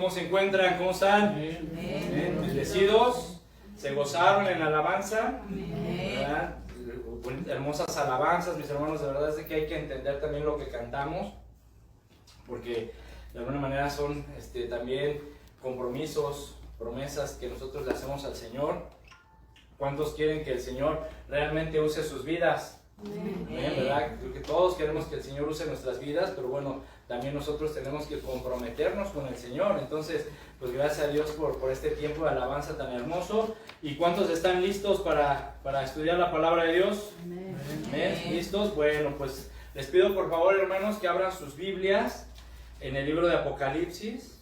¿Cómo se encuentran? ¿Cómo están? Bien. Bien. ¿Bendecidos? ¿Se gozaron en la alabanza? Amén. ¿Verdad? Hermosas alabanzas, mis hermanos. De verdad es que hay que entender también lo que cantamos, porque de alguna manera son también compromisos, promesas que nosotros le hacemos al Señor. ¿Cuántos quieren que el Señor realmente use sus vidas? Amén, ¿verdad? Creo que todos queremos que el Señor use nuestras vidas, pero bueno, también nosotros tenemos que comprometernos con el Señor. Entonces, pues gracias a Dios por este tiempo de alabanza tan hermoso. ¿Y cuántos están listos para estudiar la palabra de Dios? Amén. ¿Amén? ¿Listos? Bueno, pues les pido por favor, hermanos, que abran sus Biblias en el libro de Apocalipsis.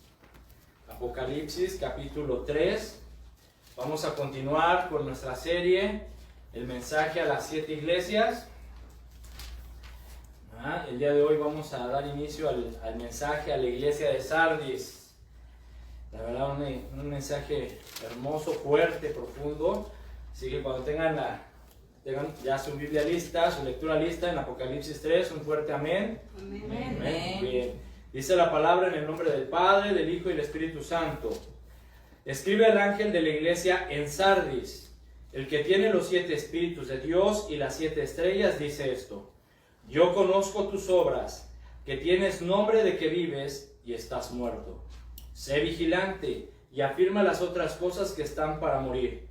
Apocalipsis, capítulo 3. Vamos a continuar con nuestra serie, el mensaje a las 7 iglesias. El día de hoy vamos a dar inicio al mensaje a la iglesia de Sardis. La verdad, un mensaje hermoso, fuerte, profundo. Así que cuando tengan ya su Biblia lista, su lectura lista en Apocalipsis 3, un fuerte amén. Amén. Amén. Bien. Dice la palabra en el nombre del Padre, del Hijo y del Espíritu Santo. Escribe al ángel de la iglesia en Sardis, el que tiene los 7 espíritus de Dios y las 7 estrellas, dice esto: yo conozco tus obras, que tienes nombre de que vives y estás muerto. Sé vigilante y afirma las otras cosas que están para morir,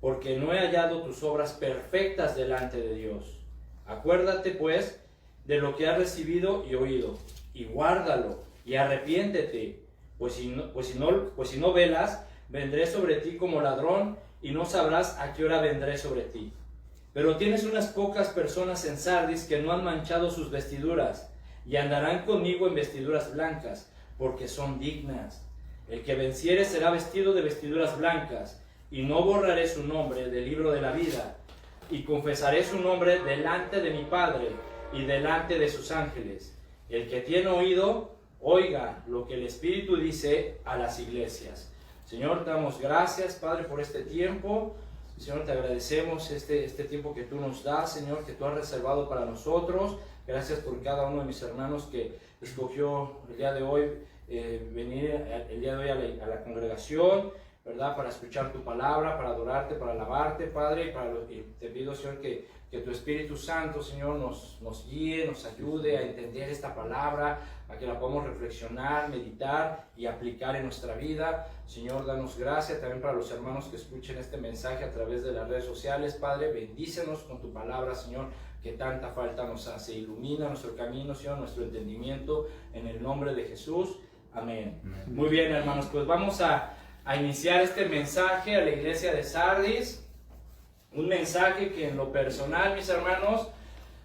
porque no he hallado tus obras perfectas delante de Dios. Acuérdate pues de lo que has recibido y oído, y guárdalo, y arrepiéntete, pues si no velas, vendré sobre ti como ladrón, y no sabrás a qué hora vendré sobre ti. Pero tienes unas pocas personas en Sardis que no han manchado sus vestiduras, y andarán conmigo en vestiduras blancas, porque son dignas. El que venciere será vestido de vestiduras blancas, y no borraré su nombre del libro de la vida, y confesaré su nombre delante de mi Padre y delante de sus ángeles. El que tiene oído, oiga lo que el Espíritu dice a las iglesias. Señor, te damos gracias, Padre, por este tiempo. Señor, te agradecemos este tiempo que tú nos das, Señor, que tú has reservado para nosotros. Gracias por cada uno de mis hermanos que escogió el día de hoy venir el día de hoy a la congregación, ¿verdad? Para escuchar tu palabra, para adorarte, para alabarte, Padre. Y te pido, Señor, que tu Espíritu Santo, Señor, nos guíe, nos ayude a entender esta palabra, a que la podamos reflexionar, meditar y aplicar en nuestra vida. Señor, danos gracia también para los hermanos que escuchen este mensaje a través de las redes sociales. Padre, bendícenos con tu palabra, Señor, que tanta falta nos hace. Ilumina nuestro camino, Señor, nuestro entendimiento, en el nombre de Jesús. Amén. Muy bien, hermanos, pues vamos a iniciar este mensaje a la iglesia de Sardis. Un mensaje que en lo personal, mis hermanos,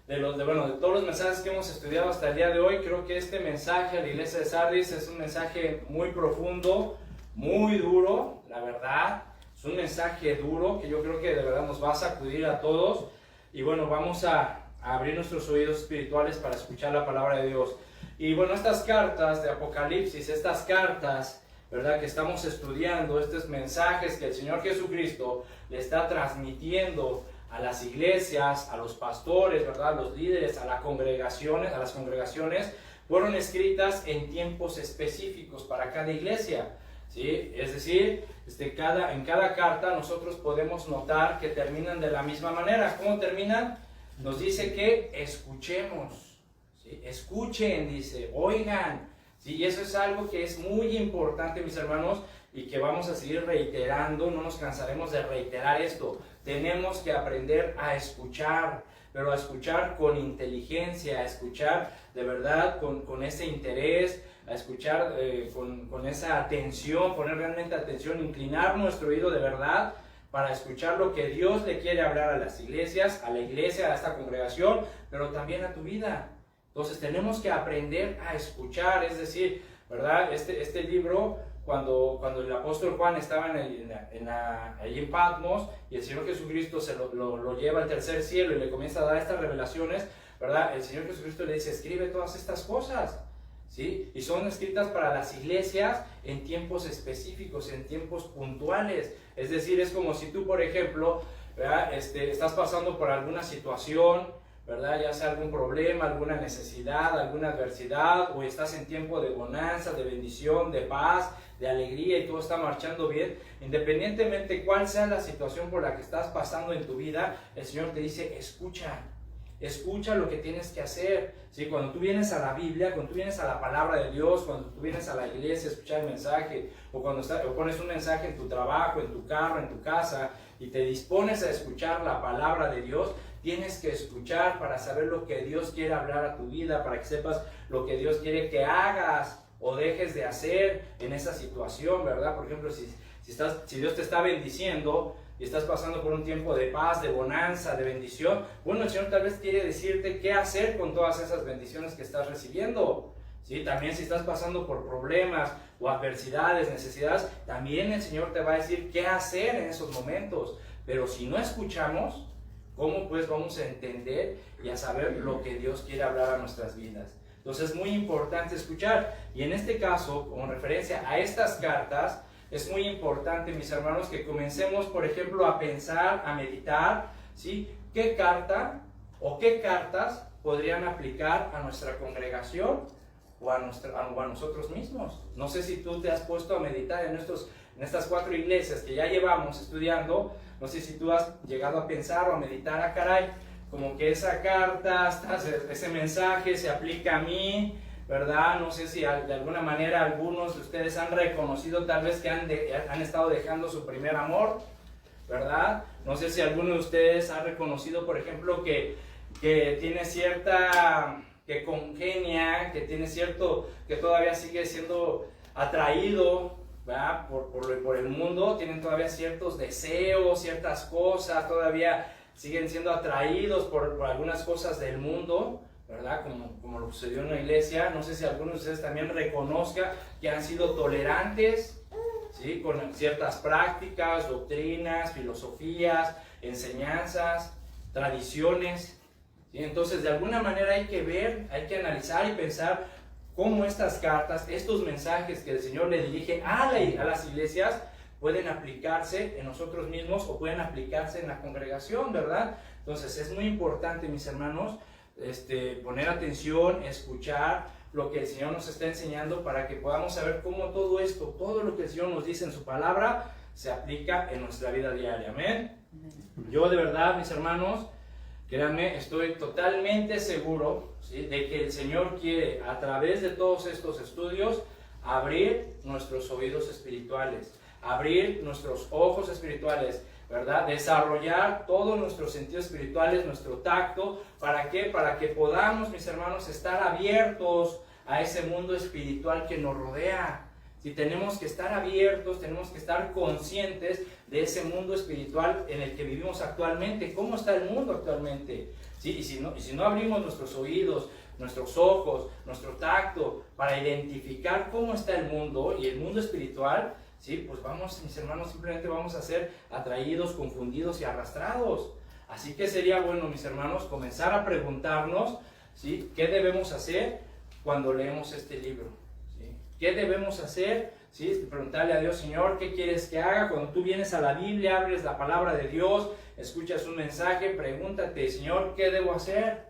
de todos los mensajes que hemos estudiado hasta el día de hoy, creo que este mensaje a la iglesia de Sardis es un mensaje muy profundo, muy duro, la verdad. Es un mensaje duro que yo creo que de verdad nos va a sacudir a todos. Y bueno, vamos a abrir nuestros oídos espirituales para escuchar la palabra de Dios. Y bueno, estas cartas de Apocalipsis, estas cartas, ¿verdad?, que estamos estudiando, estos mensajes que el Señor Jesucristo le está transmitiendo a las iglesias, a los pastores, ¿verdad?, a los líderes, a las congregaciones, fueron escritas en tiempos específicos para cada iglesia, ¿sí? Es decir, en cada carta nosotros podemos notar que terminan de la misma manera. ¿Cómo terminan? Nos dice que escuchemos, ¿sí? Escuchen, dice, oigan. Sí, y eso es algo que es muy importante, mis hermanos, y que vamos a seguir reiterando. No nos cansaremos de reiterar esto. Tenemos que aprender a escuchar, pero a escuchar con inteligencia, a escuchar de verdad con ese interés, a escuchar con esa atención, poner realmente atención, inclinar nuestro oído de verdad para escuchar lo que Dios le quiere hablar a las iglesias, a la iglesia, a esta congregación, pero también a tu vida. Entonces tenemos que aprender a escuchar, es decir, ¿verdad? Este libro, cuando el apóstol Juan estaba allí en Patmos, y el Señor Jesucristo lo lleva al tercer cielo y le comienza a dar estas revelaciones, ¿verdad? El Señor Jesucristo le dice, escribe todas estas cosas, ¿sí? Y son escritas para las iglesias en tiempos específicos, en tiempos puntuales. Es decir, es como si tú, por ejemplo, ¿verdad?, estás pasando por alguna situación, ¿verdad? Ya sea algún problema, alguna necesidad, alguna adversidad, o estás en tiempo de bonanza, de bendición, de paz, de alegría y todo está marchando bien, independientemente cuál sea la situación por la que estás pasando en tu vida, el Señor te dice, escucha lo que tienes que hacer. ¿Sí? Cuando tú vienes a la Biblia, cuando tú vienes a la palabra de Dios, cuando tú vienes a la iglesia a escuchar el mensaje, o cuando o pones un mensaje en tu trabajo, en tu carro, en tu casa, y te dispones a escuchar la palabra de Dios, tienes que escuchar para saber lo que Dios quiere hablar a tu vida, para que sepas lo que Dios quiere que hagas o dejes de hacer en esa situación, ¿verdad? Por ejemplo, si Dios te está bendiciendo y estás pasando por un tiempo de paz, de bonanza, de bendición, bueno, el Señor tal vez quiere decirte qué hacer con todas esas bendiciones que estás recibiendo. ¿Sí? También si estás pasando por problemas o adversidades, necesidades, también el Señor te va a decir qué hacer en esos momentos. Pero si no escuchamos, ¿cómo pues vamos a entender y a saber lo que Dios quiere hablar a nuestras vidas? Entonces es muy importante escuchar. Y en este caso, como referencia a estas cartas, es muy importante, mis hermanos, que comencemos, por ejemplo, a pensar, a meditar, ¿sí? ¿Qué carta o qué cartas podrían aplicar a nuestra congregación o a nosotros mismos? No sé si tú te has puesto a meditar en estas 4 iglesias que ya llevamos estudiando. No sé si tú has llegado a pensar o a meditar, caray, como que esa carta, ese mensaje se aplica a mí, ¿verdad? No sé si de alguna manera algunos de ustedes han reconocido tal vez que han estado dejando su primer amor, ¿verdad? No sé si alguno de ustedes ha reconocido, por ejemplo, que tiene cierta, que congenia, que tiene cierto, que todavía sigue siendo atraído, ¿verdad? Por el mundo, tienen todavía ciertos deseos, ciertas cosas, todavía siguen siendo atraídos por algunas cosas del mundo, ¿verdad? Como lo sucedió en la iglesia. No sé si algunos de ustedes también reconozcan que han sido tolerantes, ¿sí? Con ciertas prácticas, doctrinas, filosofías, enseñanzas, tradiciones, ¿sí? Entonces, de alguna manera hay que ver, hay que analizar y pensar cómo estas cartas, estos mensajes que el Señor le dirige a las iglesias, pueden aplicarse en nosotros mismos o pueden aplicarse en la congregación, ¿verdad? Entonces, es muy importante, mis hermanos, poner atención, escuchar lo que el Señor nos está enseñando para que podamos saber cómo todo esto, todo lo que el Señor nos dice en su palabra, se aplica en nuestra vida diaria. Amén. Yo de verdad, mis hermanos, créanme, estoy totalmente seguro, ¿sí?, de que el Señor quiere, a través de todos estos estudios, abrir nuestros oídos espirituales, abrir nuestros ojos espirituales, ¿verdad? Desarrollar todos nuestros sentidos espirituales, nuestro tacto. ¿Para qué? Para que podamos, mis hermanos, estar abiertos a ese mundo espiritual que nos rodea. Si tenemos que estar abiertos, tenemos que estar conscientes de ese mundo espiritual en el que vivimos actualmente. ¿Cómo está el mundo actualmente? ¿Sí? Y si no abrimos nuestros oídos, nuestros ojos, nuestro tacto para identificar cómo está el mundo y el mundo espiritual, ¿sí?, pues vamos, mis hermanos, simplemente vamos a ser atraídos, confundidos y arrastrados. Así que sería bueno, mis hermanos, comenzar a preguntarnos, ¿sí?, qué debemos hacer cuando leemos este libro, ¿sí? ¿Qué debemos hacer? ¿Sí? Preguntarle a Dios, Señor, ¿qué quieres que haga? Cuando tú vienes a la Biblia, abres la palabra de Dios, escuchas un mensaje, pregúntate, Señor, ¿qué debo hacer?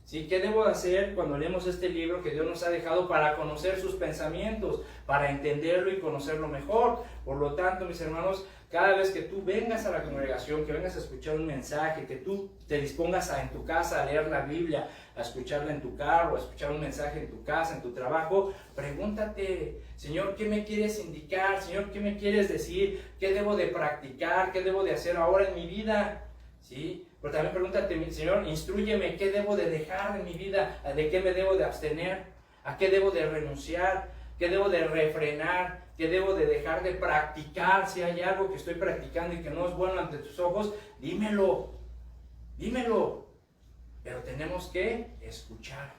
¿Sí? ¿Qué debo hacer cuando leemos este libro que Dios nos ha dejado para conocer sus pensamientos, para entenderlo y conocerlo mejor? Por lo tanto, mis hermanos, cada vez que tú vengas a la congregación, que vengas a escuchar un mensaje, que tú te dispongas en tu casa a leer la Biblia, a escucharla en tu carro, a escuchar un mensaje en tu casa, en tu trabajo, pregúntate, Señor, ¿qué me quieres indicar? Señor, ¿qué me quieres decir? ¿Qué debo de practicar? ¿Qué debo de hacer ahora en mi vida? ¿Sí? Pero también pregúntate, Señor, instrúyeme, ¿qué debo de dejar en mi vida? ¿De qué me debo de abstener? ¿A qué debo de renunciar? ¿Qué debo de refrenar? ¿Qué debo de dejar de practicar? Si hay algo que estoy practicando y que no es bueno ante tus ojos, dímelo, dímelo. Pero tenemos que escuchar,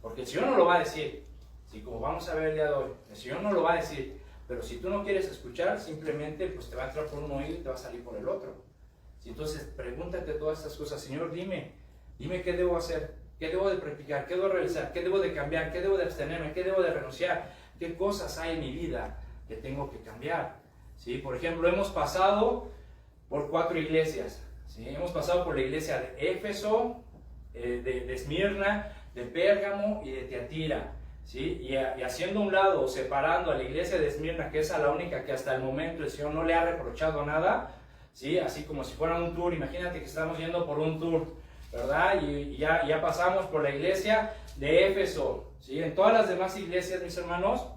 porque el Señor no lo va a decir. Sí, como vamos a ver el día de hoy, el Señor no lo va a decir. Pero si tú no quieres escuchar, simplemente pues te va a entrar por un oído y te va a salir por el otro. ¿Sí? Entonces pregúntate todas estas cosas. Señor, dime qué debo hacer, qué debo de practicar, qué debo de realizar, qué debo de cambiar, qué debo de abstenerme, qué debo de renunciar, qué cosas hay en mi vida que tengo que cambiar. ¿Sí? Por ejemplo, hemos pasado por 4 iglesias, ¿sí? Hemos pasado por la iglesia de Éfeso, de Esmirna, de Pérgamo y de Tiatira, ¿sí? Y haciendo un lado, separando a la iglesia de Esmirna, que es a la única que hasta el momento el Señor no le ha reprochado nada, ¿sí? Así como si fuera un tour. Imagínate que estamos yendo por un tour, ¿verdad? Y ya pasamos por la iglesia de Éfeso, ¿sí? En todas las demás iglesias, mis hermanos,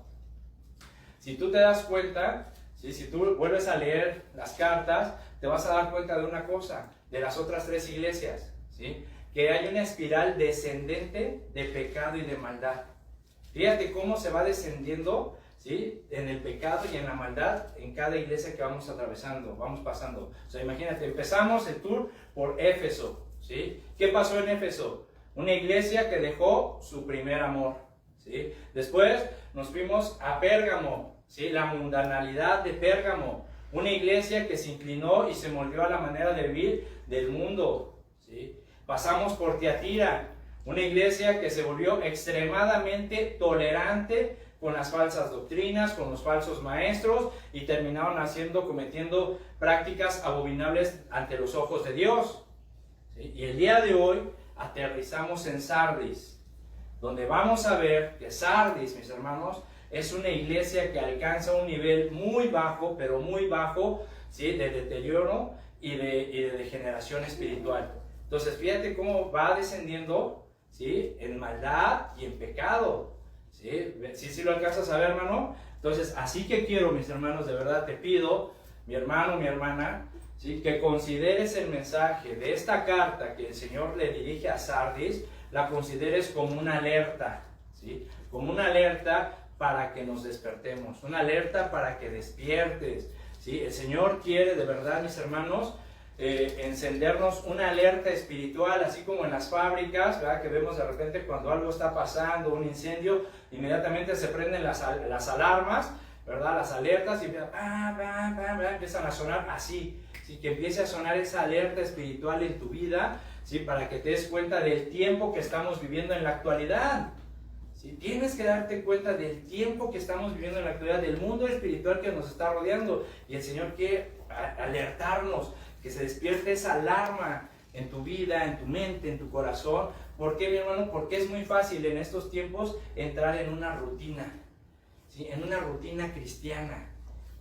si tú te das cuenta, ¿sí? Si tú vuelves a leer las cartas, te vas a dar cuenta de una cosa, de las otras 3 iglesias, ¿sí? Que hay una espiral descendente de pecado y de maldad. Fíjate cómo se va descendiendo, ¿sí? En el pecado y en la maldad en cada iglesia que vamos atravesando, vamos pasando. O sea, imagínate, empezamos el tour por Éfeso, ¿sí? ¿Qué pasó en Éfeso? Una iglesia que dejó su primer amor, ¿sí? Después nos fuimos a Pérgamo, ¿sí? La mundanalidad de Pérgamo, una iglesia que se inclinó y se moldeó a la manera de vivir del mundo, ¿sí? Pasamos por Tiatira, una iglesia que se volvió extremadamente tolerante con las falsas doctrinas, con los falsos maestros, y terminaron cometiendo prácticas abominables ante los ojos de Dios, ¿sí? Y el día de hoy aterrizamos en Sardis, donde vamos a ver que Sardis, mis hermanos, es una iglesia que alcanza un nivel muy bajo, pero muy bajo, ¿sí? De deterioro y de degeneración espiritual. Entonces, fíjate cómo va descendiendo, ¿sí? En maldad y en pecado, ¿sí? ¿Sí lo alcanzas a ver, hermano? Entonces, así que quiero, mis hermanos, de verdad te pido, mi hermano, mi hermana, ¿sí? Que consideres el mensaje de esta carta que el Señor le dirige a Sardis, la consideres como una alerta, ¿sí? Como una alerta para que nos despertemos, una alerta para que despiertes, ¿sí? El Señor quiere, de verdad, mis hermanos, encendernos una alerta espiritual, así como en las fábricas, ¿verdad? Que vemos de repente cuando algo está pasando, un incendio, inmediatamente se prenden las alarmas, ¿verdad? Las alertas, y empiezan a sonar así, ¿sí? Que empiece a sonar esa alerta espiritual en tu vida, ¿sí? Para que te des cuenta del tiempo que estamos viviendo en la actualidad, ¿sí? Tienes que darte cuenta del tiempo que estamos viviendo en la actualidad, del mundo espiritual que nos está rodeando, y el Señor quiere alertarnos, que se despierte esa alarma en tu vida, en tu mente, en tu corazón. ¿Por qué, mi hermano? Porque es muy fácil en estos tiempos entrar en una rutina, ¿sí? En una rutina cristiana,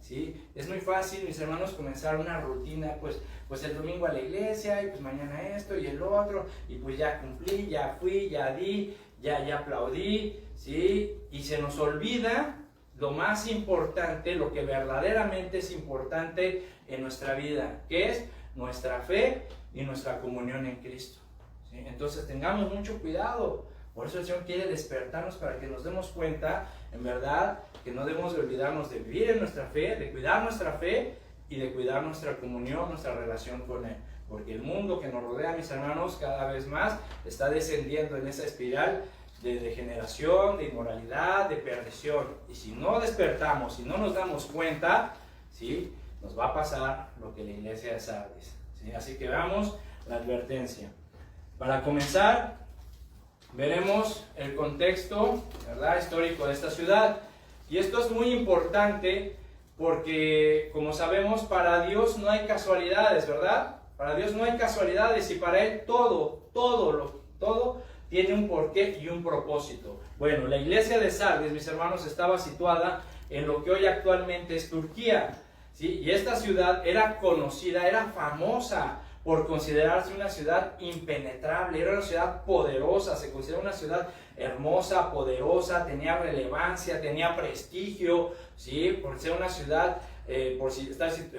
¿sí? Es muy fácil, mis hermanos, comenzar una rutina, pues el domingo a la iglesia, y pues mañana esto y el otro, y pues ya cumplí, ya fui, ya di, ya aplaudí, ¿sí? Y se nos olvida lo más importante, lo que verdaderamente es importante en nuestra vida, que es nuestra fe y nuestra comunión en Cristo, ¿sí? Entonces tengamos mucho cuidado. Por eso el Señor quiere despertarnos para que nos demos cuenta, en verdad, que no debemos de olvidarnos de vivir en nuestra fe, de cuidar nuestra fe y de cuidar nuestra comunión, nuestra relación con Él. Porque el mundo que nos rodea, mis hermanos, cada vez más está descendiendo en esa espiral de degeneración, de inmoralidad, de perdición. Y si no despertamos, si no nos damos cuenta, ¿sí? Nos va a pasar lo que la iglesia de Sardis, ¿sí? Así que veamos la advertencia. Para comenzar, veremos el contexto, ¿verdad?, histórico de esta ciudad. Y esto es muy importante porque, como sabemos, para Dios no hay casualidades, ¿verdad? Para Dios no hay casualidades, y para Él todo tiene un porqué y un propósito. Bueno, la iglesia de Sardis, mis hermanos, estaba situada en lo que hoy actualmente es Turquía, ¿sí? Y esta ciudad era conocida, era famosa por considerarse una ciudad impenetrable, era una ciudad poderosa, se considera una ciudad hermosa, poderosa, tenía relevancia, tenía prestigio, ¿sí? Por ser una ciudad,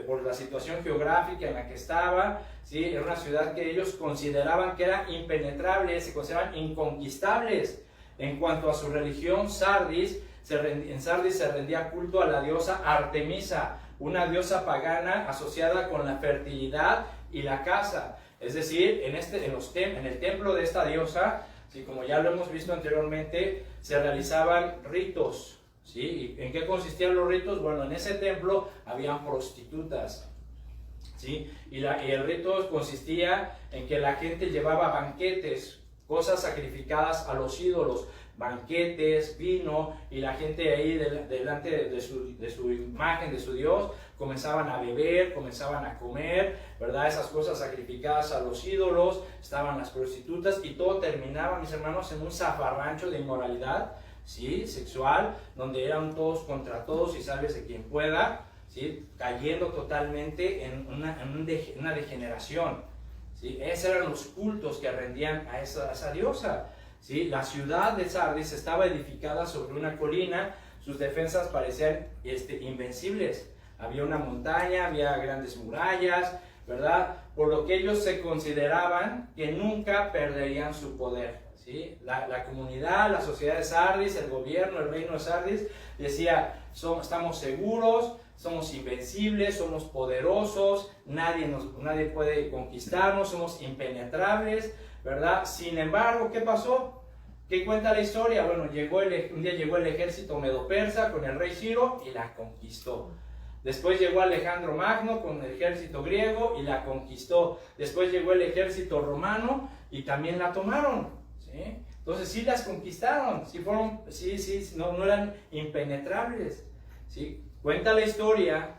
por la situación geográfica en la que estaba, ¿sí? Era una ciudad que ellos consideraban que era impenetrable, se consideraban inconquistables. En cuanto a su religión, en Sardis se rendía culto a la diosa Artemisa, una diosa pagana asociada con la fertilidad y la caza. Es decir, en el templo de esta diosa, ¿sí? Como ya lo hemos visto anteriormente, se realizaban ritos, ¿sí? ¿Y en qué consistían los ritos? Bueno, en ese templo habían prostitutas, ¿sí? Y el rito consistía en que la gente llevaba banquetes, cosas sacrificadas a los ídolos, banquetes, vino, y la gente ahí delante de su imagen, de su Dios, comenzaban a beber, comenzaban a comer, ¿verdad? Esas cosas sacrificadas a los ídolos, estaban las prostitutas, y todo terminaba, mis hermanos, en un zafarrancho de inmoralidad, ¿sí? Sexual, donde eran todos contra todos y sálvese quien pueda, ¿sí? Cayendo totalmente en una degeneración, ¿sí? Esos eran los cultos que rendían a esa diosa, ¿sí? La ciudad de Sardis estaba edificada sobre una colina, sus defensas parecían invencibles. Había una montaña, había grandes murallas, ¿verdad? Por lo que ellos se consideraban que nunca perderían su poder, ¿sí? La comunidad, la sociedad de Sardis, el gobierno, el reino de Sardis decía, estamos seguros, somos invencibles, somos poderosos, nadie puede conquistarnos, somos impenetrables, ¿verdad? Sin embargo, ¿qué pasó? ¿Qué cuenta la historia? Bueno, un día llegó el ejército medo-persa con el rey Ciro y la conquistó. Después llegó Alejandro Magno con el ejército griego y la conquistó. Después llegó el ejército romano y también la tomaron, ¿sí? Entonces sí las conquistaron, no eran impenetrables, ¿sí? Cuenta la historia,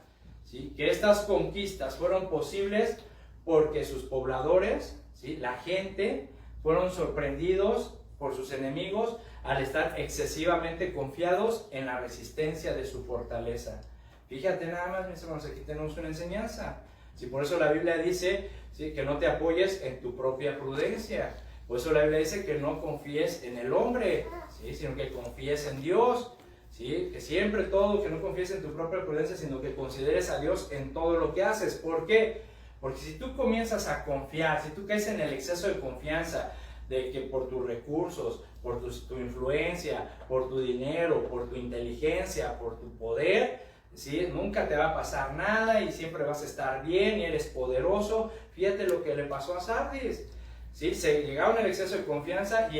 ¿sí? Que estas conquistas fueron posibles porque sus pobladores, ¿sí? La gente, fueron sorprendidos por sus enemigos al estar excesivamente confiados en la resistencia de su fortaleza. Fíjate nada más, mis hermanos, aquí tenemos una enseñanza. ¿Sí? Por eso la Biblia dice, ¿sí? Que no te apoyes en tu propia prudencia. Por eso la Biblia dice que no confíes en el hombre, ¿sí? Sino que confíes en Dios. ¿Sí? Que siempre que no confíes en tu propia prudencia, sino que consideres a Dios en todo lo que haces. ¿Por qué? Porque si tú comienzas a confiar, si tú caes en el exceso de confianza, de que por tus recursos, por tu influencia, por tu dinero, por tu inteligencia, por tu poder, ¿sí? Nunca te va a pasar nada y siempre vas a estar bien y eres poderoso. Fíjate lo que le pasó a Sardis, ¿sí? Se llegaron al exceso de confianza y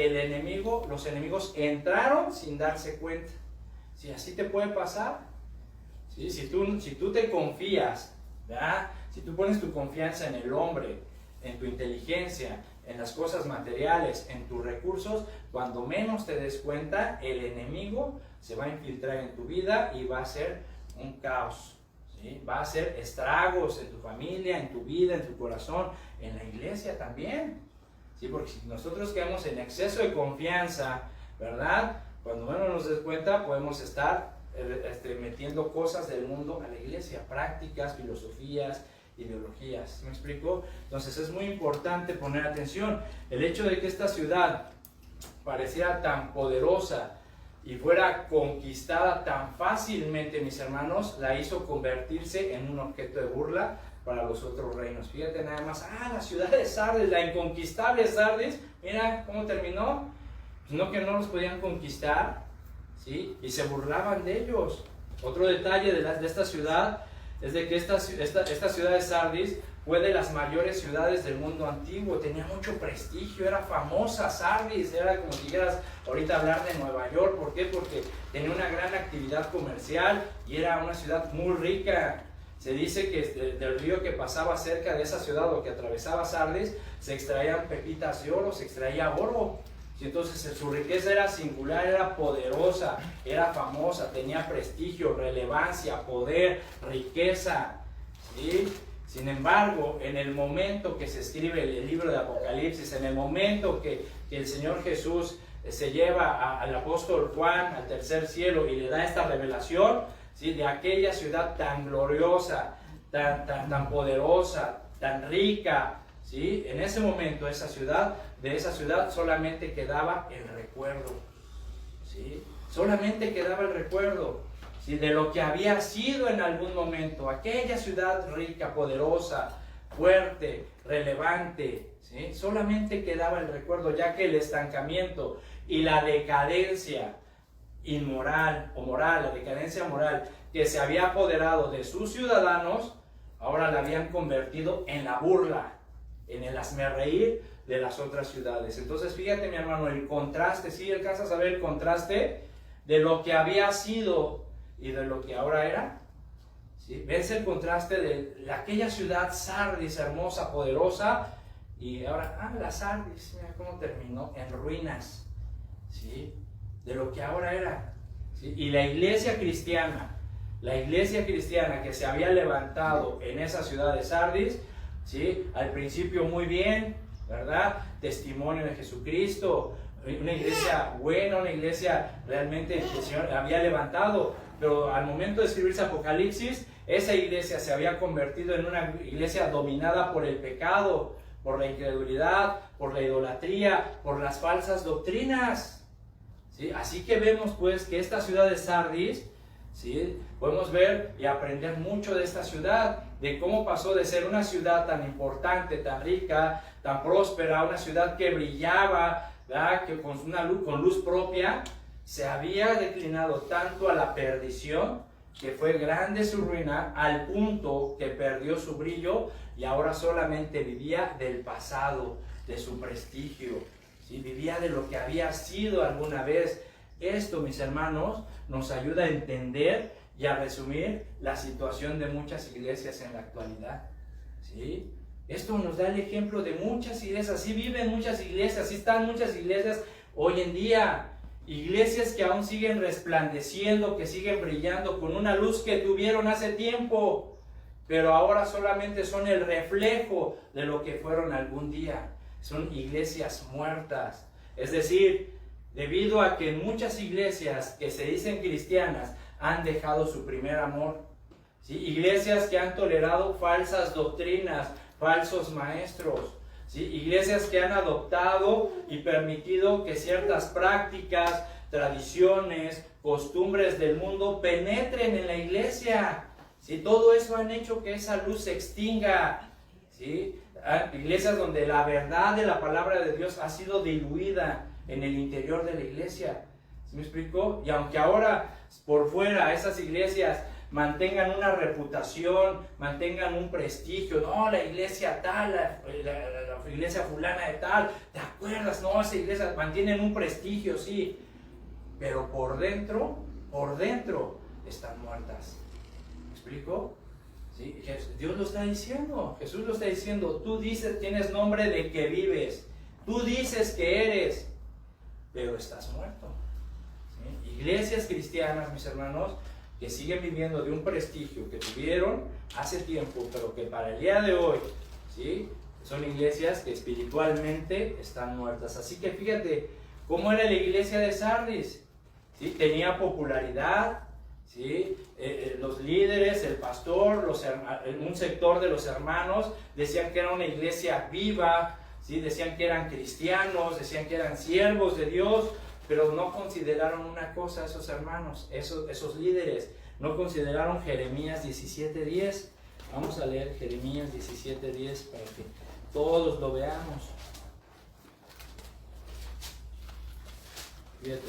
los enemigos entraron sin darse cuenta. ¿Sí? Así te puede pasar, ¿sí? Si tú te confías, ¿verdad? Si tú pones tu confianza en el hombre, en tu inteligencia, en las cosas materiales, en tus recursos, cuando menos te des cuenta, el enemigo se va a infiltrar en tu vida y va a hacer un caos, ¿sí? Va a hacer estragos en tu familia, en tu vida, en tu corazón, en la iglesia también, ¿sí? Porque si nosotros quedamos en exceso de confianza, ¿verdad? Cuando menos nos des cuenta, podemos estar metiendo cosas del mundo a la iglesia, prácticas, filosofías, ideologías. ¿Me explico? Entonces es muy importante poner atención. El hecho de que esta ciudad pareciera tan poderosa y fuera conquistada tan fácilmente, mis hermanos, la hizo convertirse en un objeto de burla para los otros reinos. Fíjate nada más, la ciudad de Sardis, la inconquistable Sardis, mira cómo terminó. Pues no, que no los podían conquistar, ¿sí? Y se burlaban de ellos. Otro detalle de esta ciudad es de que esta ciudad de Sardis fue de las mayores ciudades del mundo antiguo, tenía mucho prestigio, era famosa Sardis, era como si quieras ahorita hablar de Nueva York. ¿Por qué? Porque tenía una gran actividad comercial y era una ciudad muy rica. Se dice que del río que pasaba cerca de esa ciudad o que atravesaba Sardis, se extraían pepitas de oro, se extraía oro. Y entonces su riqueza era singular, era poderosa, era famosa, tenía prestigio, relevancia, poder, riqueza, ¿sí? Sin embargo, en el momento que se escribe el libro de Apocalipsis, en el momento que el Señor Jesús se lleva al apóstol Juan al tercer cielo y le da esta revelación, ¿sí? De aquella ciudad tan gloriosa, tan poderosa, tan rica, ¿sí? En ese momento de esa ciudad solamente quedaba el recuerdo, ¿sí? Solamente quedaba el recuerdo, ¿sí? De lo que había sido en algún momento, aquella ciudad rica, poderosa, fuerte, relevante, ¿sí? Solamente quedaba el recuerdo, ya que el estancamiento y la decadencia inmoral o moral, la decadencia moral que se había apoderado de sus ciudadanos, ahora la habían convertido en la burla, en el hazmerreír de las otras ciudades. Entonces fíjate, mi hermano, el contraste, ¿sí alcanzas a ver el contraste de lo que había sido y de lo que ahora era? ¿Sí? ¿Ves el contraste de aquella ciudad Sardis, hermosa, poderosa, y ahora, la Sardis, mira cómo terminó, en ruinas, ¿sí? de lo que ahora era. ¿Sí? Y la iglesia cristiana que se había levantado en esa ciudad de Sardis, ¿sí? Al principio muy bien, ¿verdad? Testimonio de Jesucristo, una iglesia buena, una iglesia realmente que el Señor había levantado, pero al momento de escribirse Apocalipsis, esa iglesia se había convertido en una iglesia dominada por el pecado, por la incredulidad, por la idolatría, por las falsas doctrinas. ¿Sí? Así que vemos pues que esta ciudad de Sardis, ¿sí? Podemos ver y aprender mucho de esta ciudad, de cómo pasó de ser una ciudad tan importante, tan rica, tan próspera, una ciudad que brillaba, ¿verdad? Que con luz propia, se había declinado tanto a la perdición, que fue grande su ruina, al punto que perdió su brillo y ahora solamente vivía del pasado, de su prestigio, ¿sí? Vivía de lo que había sido alguna vez. Esto, mis hermanos, nos ayuda a entender y a resumir la situación de muchas iglesias en la actualidad, ¿sí? Esto nos da el ejemplo de muchas iglesias. Sí viven muchas iglesias, sí están muchas iglesias hoy en día. Iglesias que aún siguen resplandeciendo, que siguen brillando con una luz que tuvieron hace tiempo, pero ahora solamente son el reflejo de lo que fueron algún día. Son iglesias muertas. Es decir, debido a que muchas iglesias que se dicen cristianas han dejado su primer amor. ¿Sí? Iglesias que han tolerado falsas doctrinas, falsos maestros. ¿Sí? Iglesias que han adoptado y permitido que ciertas prácticas, tradiciones, costumbres del mundo penetren en la iglesia. ¿Sí? Todo eso han hecho que esa luz se extinga. ¿Sí? Iglesias donde la verdad de la palabra de Dios ha sido diluida en el interior de la iglesia. ¿Sí me explico? Y aunque ahora por fuera esas iglesias mantengan una reputación, mantengan un prestigio, no, la iglesia tal, la iglesia fulana de tal, ¿te acuerdas? No, esa iglesia mantienen un prestigio, sí, pero por dentro están muertas. ¿Me explico? ¿Sí? Dios lo está diciendo, Jesús lo está diciendo. Tú dices, tienes nombre de que vives, tú dices que eres, pero estás muerto. ¿Sí? Iglesias cristianas, mis hermanos, que siguen viviendo de un prestigio que tuvieron hace tiempo, pero que para el día de hoy, ¿sí? Son iglesias que espiritualmente están muertas. Así que fíjate cómo era la iglesia de Sardis, ¿sí? Tenía popularidad, ¿sí? Los líderes, el pastor, un sector de los hermanos decían que era una iglesia viva, ¿sí? Decían que eran cristianos, decían que eran siervos de Dios, pero no consideraron una cosa esos hermanos, esos líderes, no consideraron Jeremías 17:10. Vamos a leer Jeremías 17:10 para que todos lo veamos. Fíjate,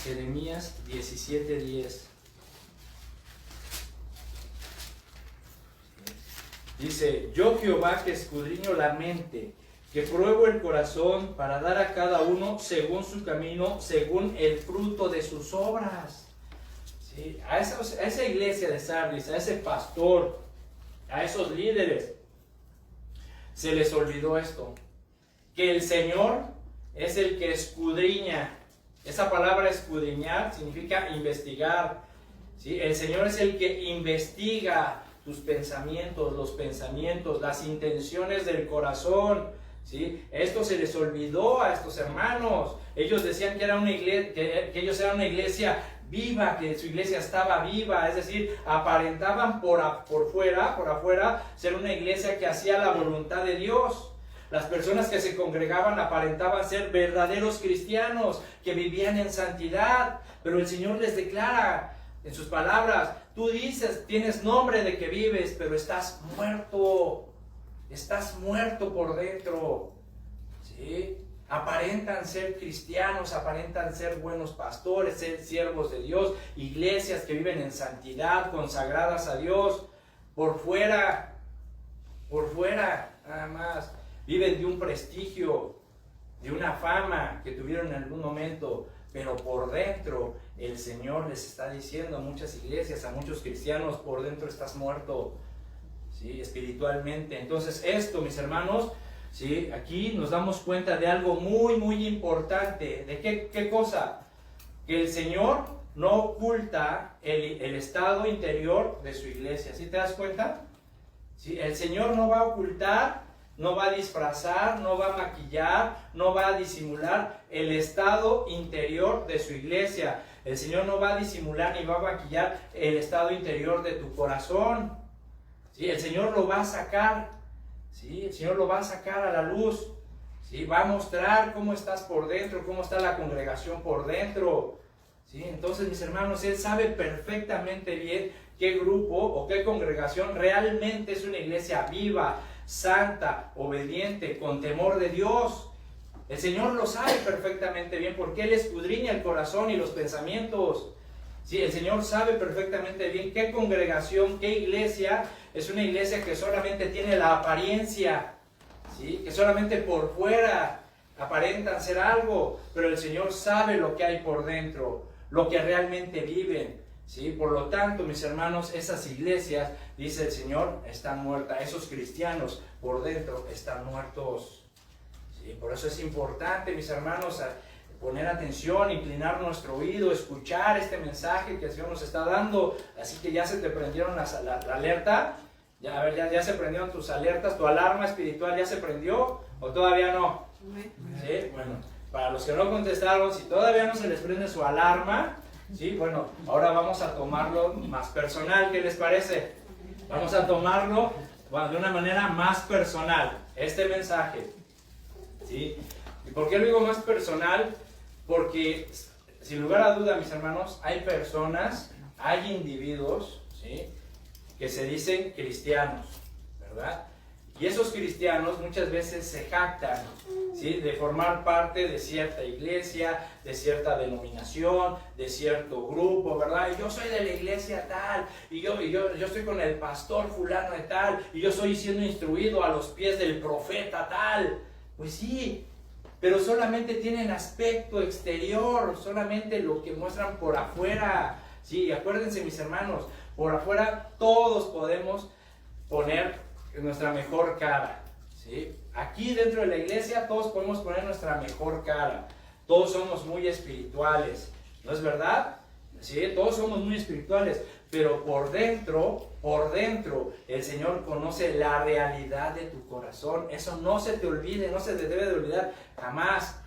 Jeremías 17:10. Dice: yo Jehová, que escudriño la mente, que pruebo el corazón, para dar a cada uno según su camino, según el fruto de sus obras. ¿Sí? A esa iglesia de Sardis, a ese pastor, a esos líderes, se les olvidó esto, que el Señor es el que escudriña. Esa palabra escudriñar significa investigar, ¿sí? El Señor es el que investiga tus pensamientos, los pensamientos, las intenciones del corazón, ¿sí? Esto se les olvidó a estos hermanos. Ellos decían que era una iglesia, que ellos eran una iglesia viva, que su iglesia estaba viva, es decir, aparentaban por afuera, ser una iglesia que hacía la voluntad de Dios. Las personas que se congregaban aparentaban ser verdaderos cristianos, que vivían en santidad, pero el Señor les declara en sus palabras: tú dices, tienes nombre de que vives, pero estás muerto por dentro, ¿sí? Aparentan ser cristianos, aparentan ser buenos pastores, ser siervos de Dios, iglesias que viven en santidad, consagradas a Dios. Por fuera, nada más, viven de un prestigio, de una fama que tuvieron en algún momento, pero por dentro el Señor les está diciendo a muchas iglesias, a muchos cristianos: por dentro estás muerto, ¿sí? Espiritualmente. Entonces esto, mis hermanos, ¿sí? Aquí nos damos cuenta de algo muy, muy importante. ¿De qué cosa? que el Señor no oculta el estado interior de su iglesia. ¿Sí te das cuenta? ¿Sí? El Señor no va a ocultar, no va a disfrazar, no va a maquillar, no va a disimular el estado interior de su iglesia. El Señor no va a disimular ni va a maquillar el estado interior de tu corazón. ¿Sí? El Señor lo va a sacar. ¿Sí? El Señor lo va a sacar a la luz. ¿Sí? Va a mostrar cómo estás por dentro, cómo está la congregación por dentro. ¿Sí? Entonces, mis hermanos, Él sabe perfectamente bien qué grupo o qué congregación realmente es una iglesia viva, santa, obediente, con temor de Dios. El Señor lo sabe perfectamente bien porque Él escudriña el corazón y los pensamientos. Sí, el Señor sabe perfectamente bien qué congregación, qué iglesia es una iglesia que solamente tiene la apariencia, ¿sí? Que solamente por fuera aparentan ser algo, pero el Señor sabe lo que hay por dentro, lo que realmente viven. ¿Sí? Por lo tanto, mis hermanos, esas iglesias, dice el Señor, están muertas. Esos cristianos por dentro están muertos. ¿Sí? Por eso es importante, mis hermanos, poner atención, inclinar nuestro oído, escuchar este mensaje que el Señor nos está dando. Así que ya se te prendieron la alerta. Ya, a ver, ya se prendieron tus alertas. ¿Tu alarma espiritual ya se prendió o todavía no? ¿Sí? Bueno, para los que no contestaron, si todavía no se les prende su alarma, ¿sí? Bueno, ahora vamos a tomarlo más personal. ¿Qué les parece? Vamos a tomarlo de una manera más personal, este mensaje. ¿Sí? ¿Y por qué lo digo más personal? Porque, sin lugar a duda, mis hermanos, hay personas, hay individuos, ¿sí?, que se dicen cristianos, ¿verdad? Y esos cristianos muchas veces se jactan, ¿sí?, de formar parte de cierta iglesia, de cierta denominación, de cierto grupo, ¿verdad? Y yo soy de la iglesia tal, y yo estoy con el pastor fulano de tal, y yo estoy siendo instruido a los pies del profeta tal. Pues sí, pero solamente tienen aspecto exterior, solamente lo que muestran por afuera. Sí, acuérdense, mis hermanos, por afuera todos podemos poner nuestra mejor cara, ¿sí? Aquí dentro de la iglesia todos podemos poner nuestra mejor cara. Todos somos muy espirituales, ¿no es verdad? Sí, todos somos muy espirituales, pero por dentro, el Señor conoce la realidad de tu corazón. Eso no se te olvide, no se te debe de olvidar jamás.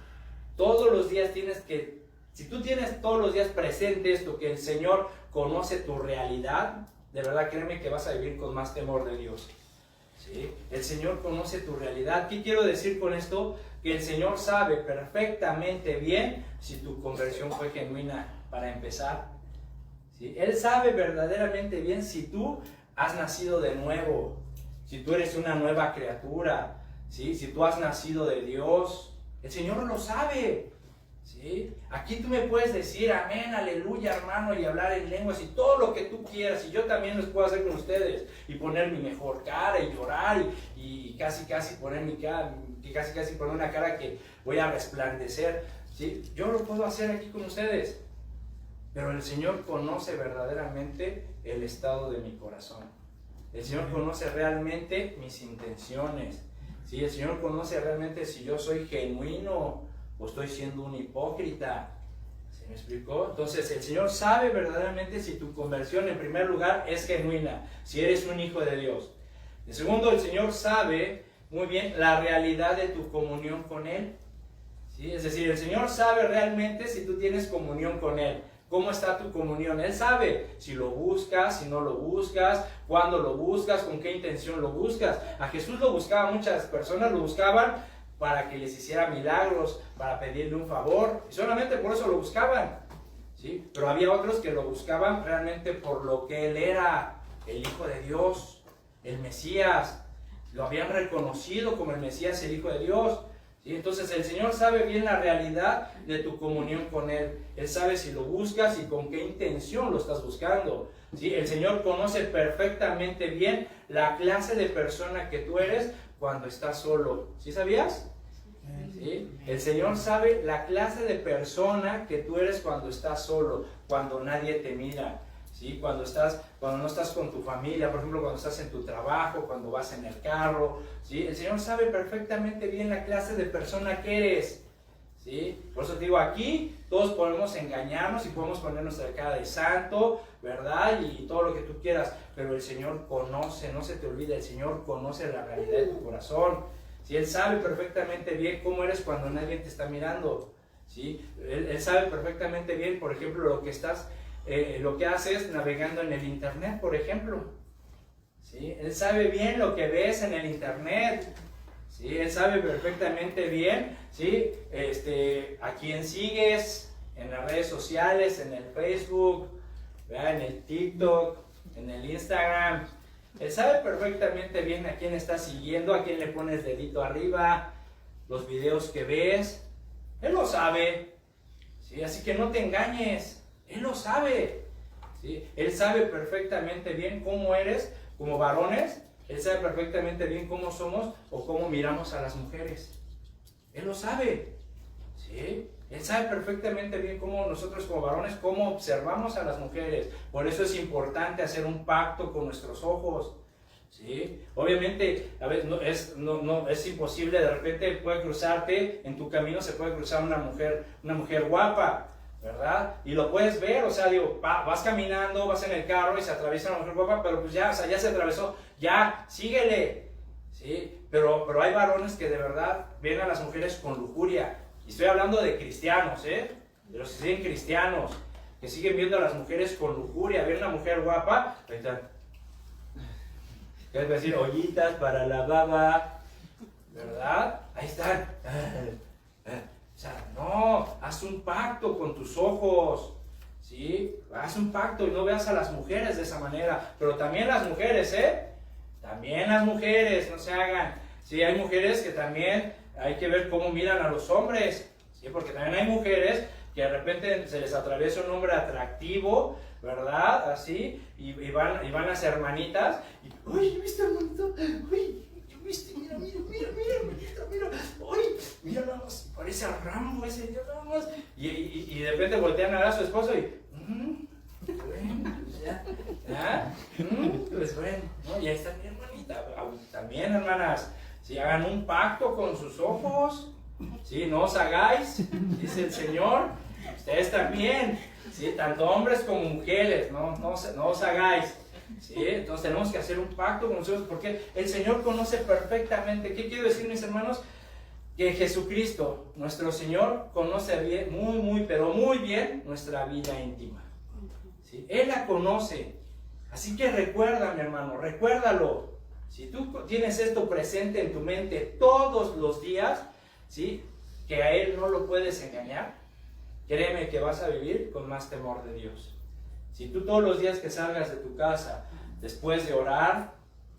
Todos los días tienes que, si tú tienes todos los días presente esto, que el Señor conoce tu realidad, de verdad créeme que vas a vivir con más temor de Dios. ¿Sí? El Señor conoce tu realidad. ¿Qué quiero decir con esto? Que el Señor sabe perfectamente bien si tu conversión fue genuina para empezar. ¿Sí? Él sabe verdaderamente bien si tú has nacido de nuevo, si tú eres una nueva criatura, ¿sí?, si tú has nacido de Dios. El Señor lo sabe. ¿Sí? Aquí tú me puedes decir amén, aleluya, hermano, y hablar en lenguas y todo lo que tú quieras, y yo también los puedo hacer con ustedes y poner mi mejor cara y llorar y casi poner mi cara, casi poner una cara que voy a resplandecer, ¿sí? Yo lo puedo hacer aquí con ustedes, pero el Señor conoce verdaderamente el estado de mi corazón. El Señor conoce realmente mis intenciones, ¿sí? El Señor conoce realmente si yo soy genuino o estoy siendo un hipócrita. ¿Se me explicó? Entonces el Señor sabe verdaderamente si tu conversión en primer lugar es genuina, si eres un hijo de Dios. En segundo, el Señor sabe muy bien la realidad de tu comunión con Él. ¿Sí? Es decir, el Señor sabe realmente si tú tienes comunión con Él. ¿Cómo está tu comunión? Él sabe si lo buscas, si no lo buscas, cuándo lo buscas, con qué intención lo buscas. A Jesús lo buscaban, muchas personas lo buscaban para que les hiciera milagros, para pedirle un favor, y solamente por eso lo buscaban, ¿sí? Pero había otros que lo buscaban realmente por lo que Él era, el Hijo de Dios, el Mesías. Lo habían reconocido como el Mesías, el Hijo de Dios, ¿sí? Entonces el Señor sabe bien la realidad de tu comunión con Él. Él sabe si lo buscas y con qué intención lo estás buscando, ¿sí? El Señor conoce perfectamente bien la clase de persona que tú eres cuando estás solo. ¿Sí sabías? ¿Sí? El Señor sabe la clase de persona que tú eres cuando estás solo, cuando nadie te mira, ¿sí? Cuando no estás con tu familia, por ejemplo, cuando estás en tu trabajo, cuando vas en el carro, ¿sí? El Señor sabe perfectamente bien la clase de persona que eres, ¿sí? Por eso te digo, aquí todos podemos engañarnos y podemos poner nuestra cara de santo, ¿verdad? Y todo lo que tú quieras, pero el Señor conoce, no se te olvide, el Señor conoce la realidad de tu corazón, ¿sí? Él sabe perfectamente bien cómo eres cuando nadie te está mirando, ¿sí? Él sabe perfectamente bien, por ejemplo, lo que haces navegando en el internet, por ejemplo, ¿sí? Él sabe bien lo que ves en el internet, ¿sí? Él sabe perfectamente bien, ¿sí? A quién sigues en las redes sociales, en el Facebook, ¿verdad? En el TikTok, en el Instagram. Él sabe perfectamente bien a quién estás siguiendo, a quién le pones dedito arriba, los videos que ves. Él lo sabe, ¿sí? Así que no te engañes, Él lo sabe, ¿sí? Él sabe perfectamente bien cómo eres como varones. Él sabe perfectamente bien cómo somos o cómo miramos a las mujeres. Él lo sabe, ¿sí? Él sabe perfectamente bien cómo nosotros como varones, cómo observamos a las mujeres. Por eso es importante hacer un pacto con nuestros ojos, ¿sí? Obviamente, a veces no es imposible, de repente puede cruzarte, en tu camino se puede cruzar una mujer guapa, ¿verdad? Y lo puedes ver, o sea, digo, vas caminando, vas en el carro y se atraviesa una mujer guapa, pero pues ya, o sea, ya se atravesó, ya, síguele, ¿sí? Pero hay varones que de verdad ven a las mujeres con lujuria. Y estoy hablando de cristianos, de los que siguen cristianos, que siguen viendo a las mujeres con lujuria. Ven a una mujer guapa, ahí está. ¿Qué es decir? Ollitas para la baba, ¿verdad? Ahí están. O sea, no, haz un pacto con tus ojos, ¿sí? Haz un pacto y no veas a las mujeres de esa manera. Pero también las mujeres, también las mujeres, no se hagan. Sí, hay mujeres que también hay que ver cómo miran a los hombres, ¿sí? Porque también hay mujeres que de repente se les atraviesa un hombre atractivo, ¿verdad? Así, y van a ser hermanitas, y, uy, ¿viste, hermanito? Uy, ¿viste? Mira, uy, mira nada más, parece a Rambo ese, nada más. Y de repente voltean a ver a su esposo y, bueno, pues bueno, ¿no? Y ahí está mi hermanita. También, hermanas, si hagan un pacto con sus ojos, ¿sí? No os hagáis, dice el Señor, ustedes también, ¿sí? Tanto hombres como mujeres, no os hagáis, ¿sí? Entonces tenemos que hacer un pacto con nosotros porque el Señor conoce perfectamente. ¿Qué quiero decir, mis hermanos? Que Jesucristo, nuestro Señor, conoce bien, pero muy bien nuestra vida íntima, ¿sí? Él la conoce, así que recuerda, mi hermano, recuérdalo. Si tú tienes esto presente en tu mente todos los días, ¿sí? Que a Él no lo puedes engañar, créeme que vas a vivir con más temor de Dios. Si tú todos los días que salgas de tu casa, después de orar,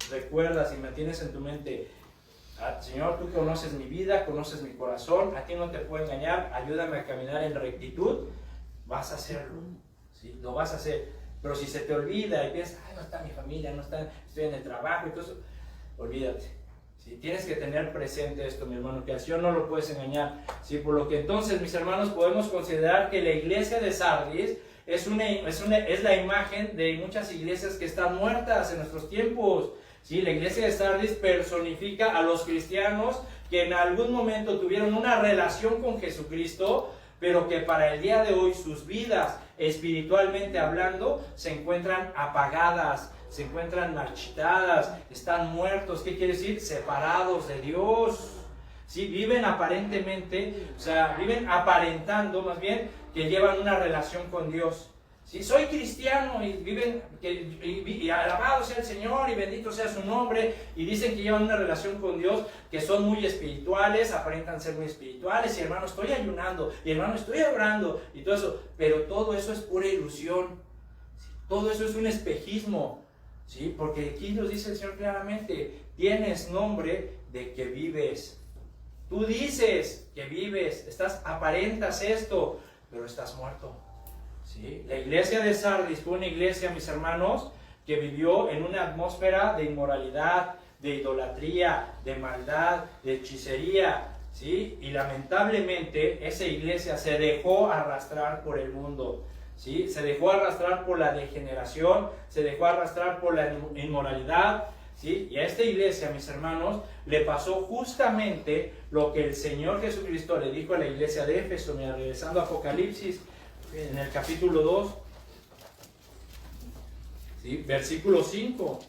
recuerdas y mantienes en tu mente, Señor, tú conoces mi vida, conoces mi corazón, a ti no te puedo engañar, ayúdame a caminar en rectitud, vas a hacerlo, ¿sí? Lo vas a hacer. Pero si se te olvida y piensas, ay, no está mi familia, no está, estoy en el trabajo y todo eso, olvídate. ¿Sí? Tienes que tener presente esto, mi hermano, que al Señor no lo puedes engañar. ¿Sí? Por lo que entonces, mis hermanos, podemos considerar que la iglesia de Sardis es la imagen de muchas iglesias que están muertas en nuestros tiempos. ¿Sí? La iglesia de Sardis personifica a los cristianos que en algún momento tuvieron una relación con Jesucristo, pero que para el día de hoy sus vidas, espiritualmente hablando, se encuentran apagadas, se encuentran marchitadas, están muertos. ¿Qué quiere decir? Separados de Dios. ¿Sí? Viven aparentemente, o sea, viven aparentando más bien que llevan una relación con Dios. ¿Sí? Soy cristiano y viven, y alabado sea el Señor y bendito sea su nombre, y dicen que llevan una relación con Dios, que son muy espirituales, aparentan ser muy espirituales, y hermano estoy ayunando, y hermano estoy orando, y todo eso, pero todo eso es pura ilusión, ¿sí? Todo eso es un espejismo, ¿sí? Porque aquí nos dice el Señor claramente, tienes nombre de que vives, tú dices que vives, aparentas esto, pero estás muerto. ¿Sí? La iglesia de Sardis fue una iglesia, mis hermanos, que vivió en una atmósfera de inmoralidad, de idolatría, de maldad, de hechicería, ¿sí? Y lamentablemente esa iglesia se dejó arrastrar por el mundo, ¿sí? Se dejó arrastrar por la degeneración, se dejó arrastrar por la inmoralidad, ¿sí? Y a esta iglesia, mis hermanos, le pasó justamente lo que el Señor Jesucristo le dijo a la iglesia de Éfeso. Mira, regresando a Apocalipsis, en el capítulo 2, ¿sí? Versículo 5.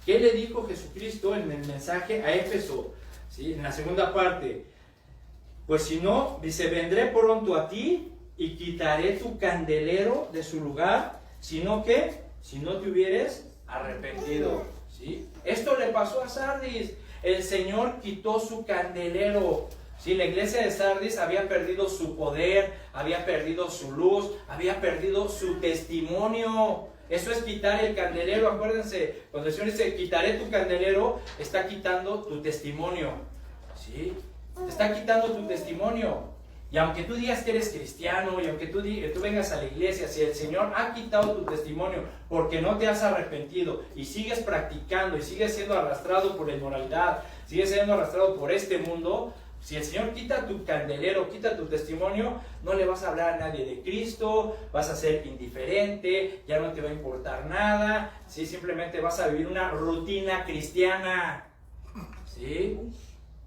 ¿Qué le dijo Jesucristo en el mensaje a Éfeso? ¿Sí? En la segunda parte. Pues si no, dice, vendré pronto a ti y quitaré tu candelero de su lugar, sino que, si no te hubieres arrepentido. ¿Sí? Esto le pasó a Sardis. El Señor quitó su candelero. ¿Sí? La iglesia de Sardis había perdido su poder, había perdido su luz, había perdido su testimonio. Eso es quitar el candelero. Acuérdense, cuando el Señor dice quitaré tu candelero, está quitando tu testimonio. ¿Sí? Está quitando tu testimonio. Y aunque tú digas que eres cristiano, y aunque tú vengas a la iglesia, si el Señor ha quitado tu testimonio porque no te has arrepentido y sigues practicando y sigues siendo arrastrado por la inmoralidad, sigues siendo arrastrado por este mundo, si el Señor quita tu candelero, quita tu testimonio, no le vas a hablar a nadie de Cristo, vas a ser indiferente, ya no te va a importar nada, ¿sí? Simplemente vas a vivir una rutina cristiana. ¿Sí?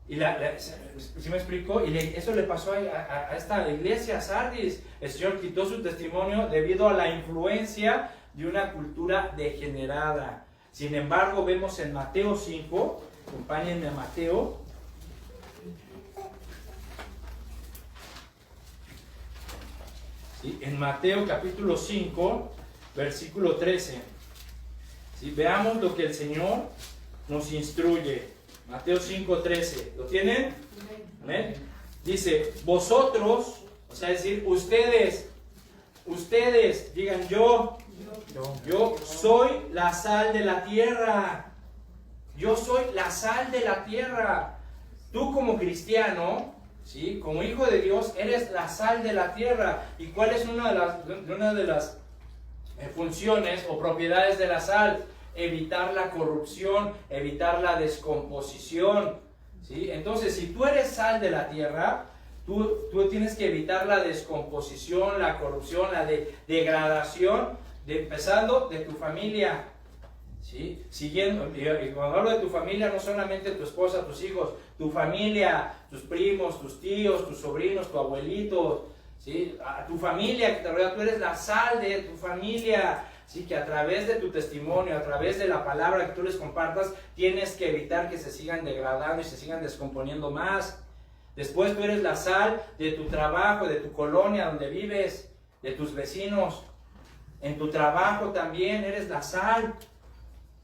Y ¿sí me explico? Y eso le pasó a esta iglesia, a Sardis. El Señor quitó su testimonio debido a la influencia de una cultura degenerada. Sin embargo, vemos en Mateo 5, acompáñenme a Mateo. ¿Sí? En Mateo capítulo 5, versículo 13. ¿Sí? Veamos lo que el Señor nos instruye. Mateo 5:13. ¿Lo tienen? ¿Amén? Dice, vosotros, o sea, es decir, ustedes, digan yo soy la sal de la tierra. Yo soy la sal de la tierra. Tú como cristiano, ¿sí? Como hijo de Dios, eres la sal de la tierra. ¿Y cuál es una de las funciones o propiedades de la sal? Evitar la corrupción, evitar la descomposición, ¿sí? Entonces, si tú eres sal de la tierra, tú tienes que evitar la descomposición, la corrupción, la degradación, empezando de tu familia, ¿sí? Siguiendo, y cuando hablo de tu familia, no solamente tu esposa, tus hijos, tu familia, tus primos, tus tíos, tus sobrinos, tu abuelito, ¿sí? A tu familia que te rodea, tú eres la sal de tu familia. Sí, que a través de tu testimonio, a través de la palabra que tú les compartas, tienes que evitar que se sigan degradando y se sigan descomponiendo más. Después tú eres la sal de tu trabajo, de tu colonia donde vives, de tus vecinos. En tu trabajo también eres la sal,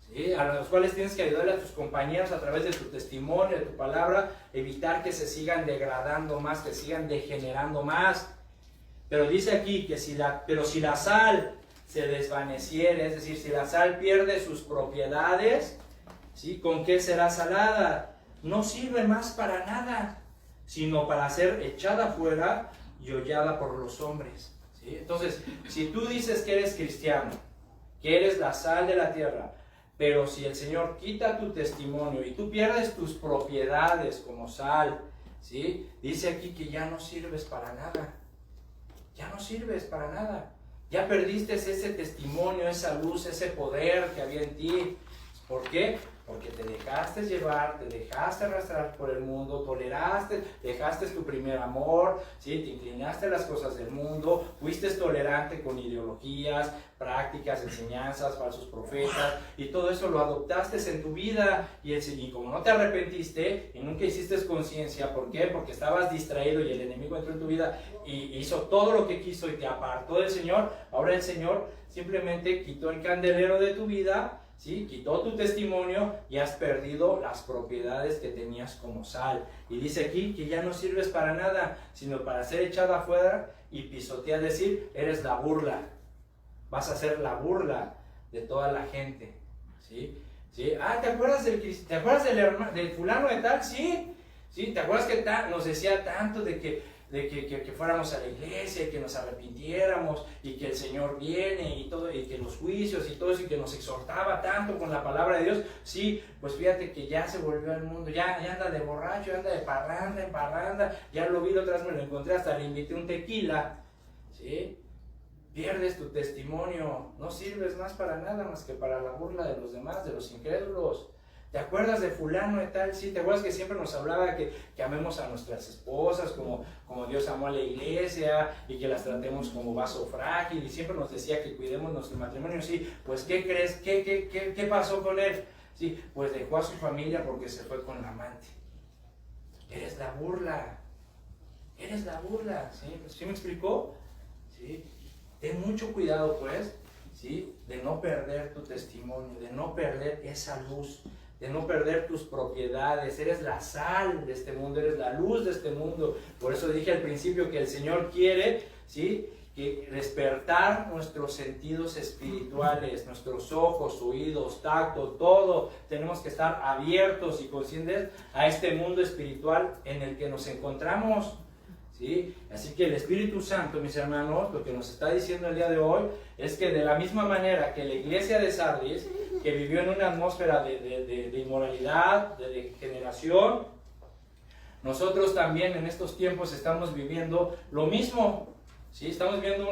¿sí? A los cuales tienes que ayudarle a tus compañeros a través de tu testimonio, de tu palabra, evitar que se sigan degradando más, que sigan degenerando más. Pero dice aquí que si la sal se desvaneciere, es decir, si la sal pierde sus propiedades, ¿sí? ¿Con qué será salada? No sirve más para nada, sino para ser echada fuera y hollada por los hombres, ¿sí? Entonces, si tú dices que eres cristiano, que eres la sal de la tierra, pero si el Señor quita tu testimonio y tú pierdes tus propiedades como sal, ¿sí? Dice aquí que ya no sirves para nada, ya no sirves para nada. Ya perdiste ese testimonio, esa luz, ese poder que había en ti. ¿Por qué? Porque te dejaste llevar, te dejaste arrastrar por el mundo, toleraste, dejaste tu primer amor, ¿sí? Te inclinaste a las cosas del mundo, fuiste tolerante con ideologías, prácticas, enseñanzas, falsos profetas, y todo eso lo adoptaste en tu vida, y como no te arrepentiste y nunca hiciste conciencia, ¿por qué? Porque estabas distraído y el enemigo entró en tu vida y hizo todo lo que quiso y te apartó del Señor. Ahora el Señor simplemente quitó el candelero de tu vida, ¿sí? Quitó tu testimonio y has perdido las propiedades que tenías como sal. Y dice aquí que ya no sirves para nada, sino para ser echado afuera y pisotear, es decir, eres la burla. Vas a ser la burla de toda la gente, ¿sí? ¿Sí? Ah, ¿te acuerdas del fulano de tal? Sí, ¿sí? ¿Te acuerdas que nos decía tanto de que fuéramos a la iglesia y que nos arrepintiéramos y que el Señor viene y todo, y que los juicios y todo eso, y que nos exhortaba tanto con la palabra de Dios? Sí, pues fíjate que ya se volvió al mundo, ya anda de borracho, anda de parranda en parranda, ya lo vi la otra vez, me lo encontré, hasta le invité un tequila, ¿sí? Pierdes tu testimonio, no sirves más para nada más que para la burla de los demás, de los incrédulos. ¿Te acuerdas de fulano y tal? Sí, ¿te acuerdas que siempre nos hablaba que amemos a nuestras esposas como Dios amó a la iglesia y que las tratemos como vaso frágil y siempre nos decía que cuidemos nuestro matrimonio? Sí, pues ¿qué crees? ¿Qué pasó con él? Sí, pues dejó a su familia porque se fue con la amante. Eres la burla. Eres la burla, ¿sí? ¿Sí me explicó? ¿Sí? Ten mucho cuidado, pues, ¿sí? De no perder tu testimonio, de no perder esa luz, de no perder tus propiedades. Eres la sal de este mundo, eres la luz de este mundo. Por eso dije al principio que el Señor quiere, ¿sí?, que despertar nuestros sentidos espirituales, nuestros ojos, oídos, tacto, todo. Tenemos que estar abiertos y conscientes a este mundo espiritual en el que nos encontramos, ¿sí? Así que el Espíritu Santo, mis hermanos, lo que nos está diciendo el día de hoy es que de la misma manera que la iglesia de Sardis, que vivió en una atmósfera de inmoralidad, de degeneración, nosotros también en estos tiempos estamos viviendo lo mismo. ¿Sí? Estamos viendo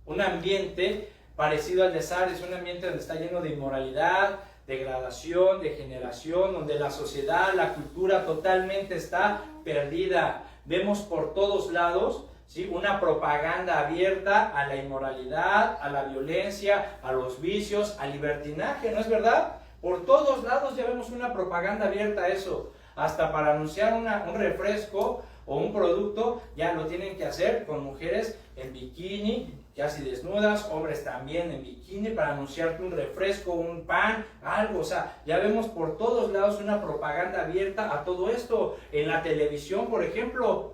un ambiente parecido al de Sardis, un ambiente donde está lleno de inmoralidad, degradación, degeneración, donde la sociedad, la cultura totalmente está perdida. Vemos por todos lados, ¿sí?, una propaganda abierta a la inmoralidad, a la violencia, a los vicios, al libertinaje, ¿no es verdad? Por todos lados ya vemos una propaganda abierta a eso. Hasta para anunciar un refresco o un producto, ya lo tienen que hacer con mujeres en bikini, casi desnudas, hombres también en bikini, para anunciarte un refresco, un pan, algo. O sea, ya vemos por todos lados una propaganda abierta a todo esto. En la televisión, por ejemplo,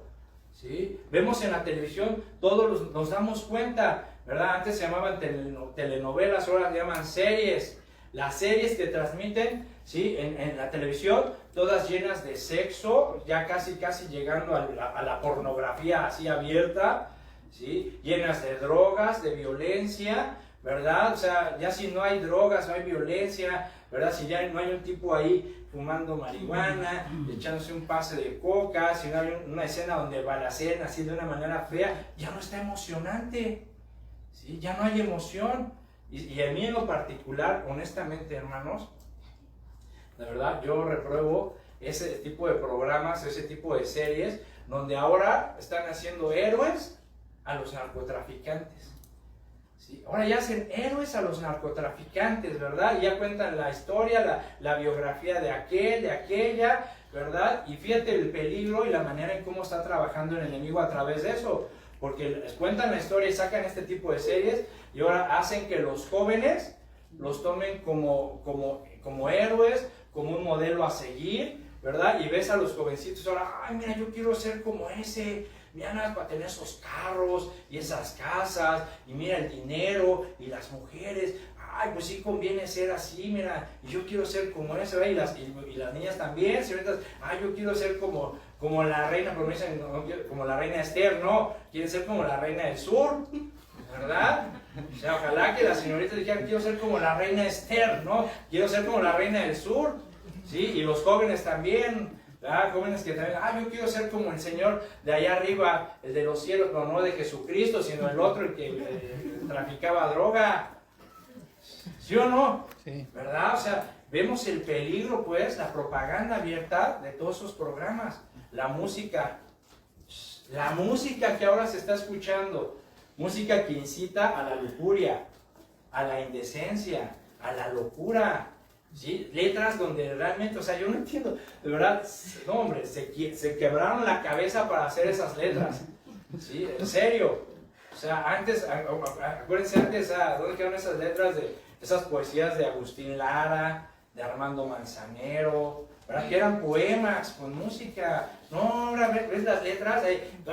¿sí? Vemos en la televisión, todos nos damos cuenta, ¿verdad? Antes se llamaban telenovelas, ahora se llaman series. Las series que transmiten, ¿sí?, en la televisión, todas llenas de sexo, ya casi llegando a la pornografía así abierta, ¿sí?, llenas de drogas, de violencia, ¿verdad? O sea, ya si no hay drogas, no hay violencia, ¿verdad? Si ya no hay un tipo ahí fumando marihuana, echándose un pase de coca, si no hay una escena donde balacen así de una manera fea, ya no está emocionante, ¿sí? Ya no hay emoción. Y a mí en lo particular, honestamente, hermanos, de verdad, yo repruebo ese tipo de programas, ese tipo de series, donde ahora están haciendo héroes a los narcotraficantes. ¿Sí? Ahora ya hacen héroes a los narcotraficantes, ¿verdad? Y ya cuentan la historia, la biografía de aquel, de aquella, ¿verdad? Y fíjate el peligro y la manera en cómo está trabajando el enemigo a través de eso. Porque les cuentan la historia y sacan este tipo de series y ahora hacen que los jóvenes los tomen como héroes, como un modelo a seguir, ¿verdad? Y ves a los jovencitos ahora, ay, mira, yo quiero ser como ese, mira, nada para tener esos carros y esas casas, y mira el dinero y las mujeres, ay, pues sí conviene ser así, mira, y yo quiero ser como ese, ¿verdad? Y las niñas también, señoritas, ay, yo quiero ser como la reina, pero me dicen, no, como la reina Esther, no, quieren ser como la reina del sur, ¿verdad? O sea, ojalá que las señoritas dijeran, quiero ser como la reina Esther, ¿no? Quiero ser como la reina del sur, ¿sí? Y los jóvenes también, ¿verdad? Jóvenes que también, yo quiero ser como el Señor de allá arriba, el de los cielos, pero no de Jesucristo, sino el otro, el que traficaba droga, ¿sí o no? Sí. ¿Verdad? O sea, vemos el peligro, pues, la propaganda abierta de todos esos programas. La música que ahora se está escuchando, música que incita a la lujuria, a la indecencia, a la locura, ¿sí? Letras donde realmente, o sea, yo no entiendo, de verdad, no, hombre, se quebraron la cabeza para hacer esas letras, ¿sí? En serio. O sea, antes, acuérdense antes, ¿dónde quedaron esas letras de esas poesías de Agustín Lara, de Armando Manzanero, ¿verdad? Que eran poemas con música? No, ahora ves las letras ahí, o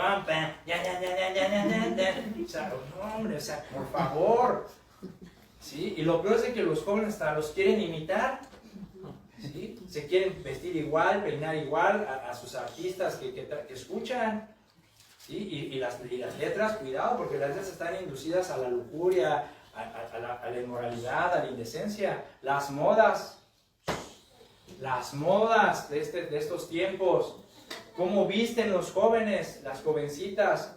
sea, no, hombre, o sea, por favor, ¿sí? Y lo peor es que los jóvenes hasta los quieren imitar, ¿sí? Se quieren vestir igual, peinar igual a sus artistas que escuchan, ¿sí? Y las letras, cuidado, porque las letras están inducidas a la lujuria, a la inmoralidad, a la indecencia. Las modas de estos tiempos, cómo visten los jóvenes, las jovencitas,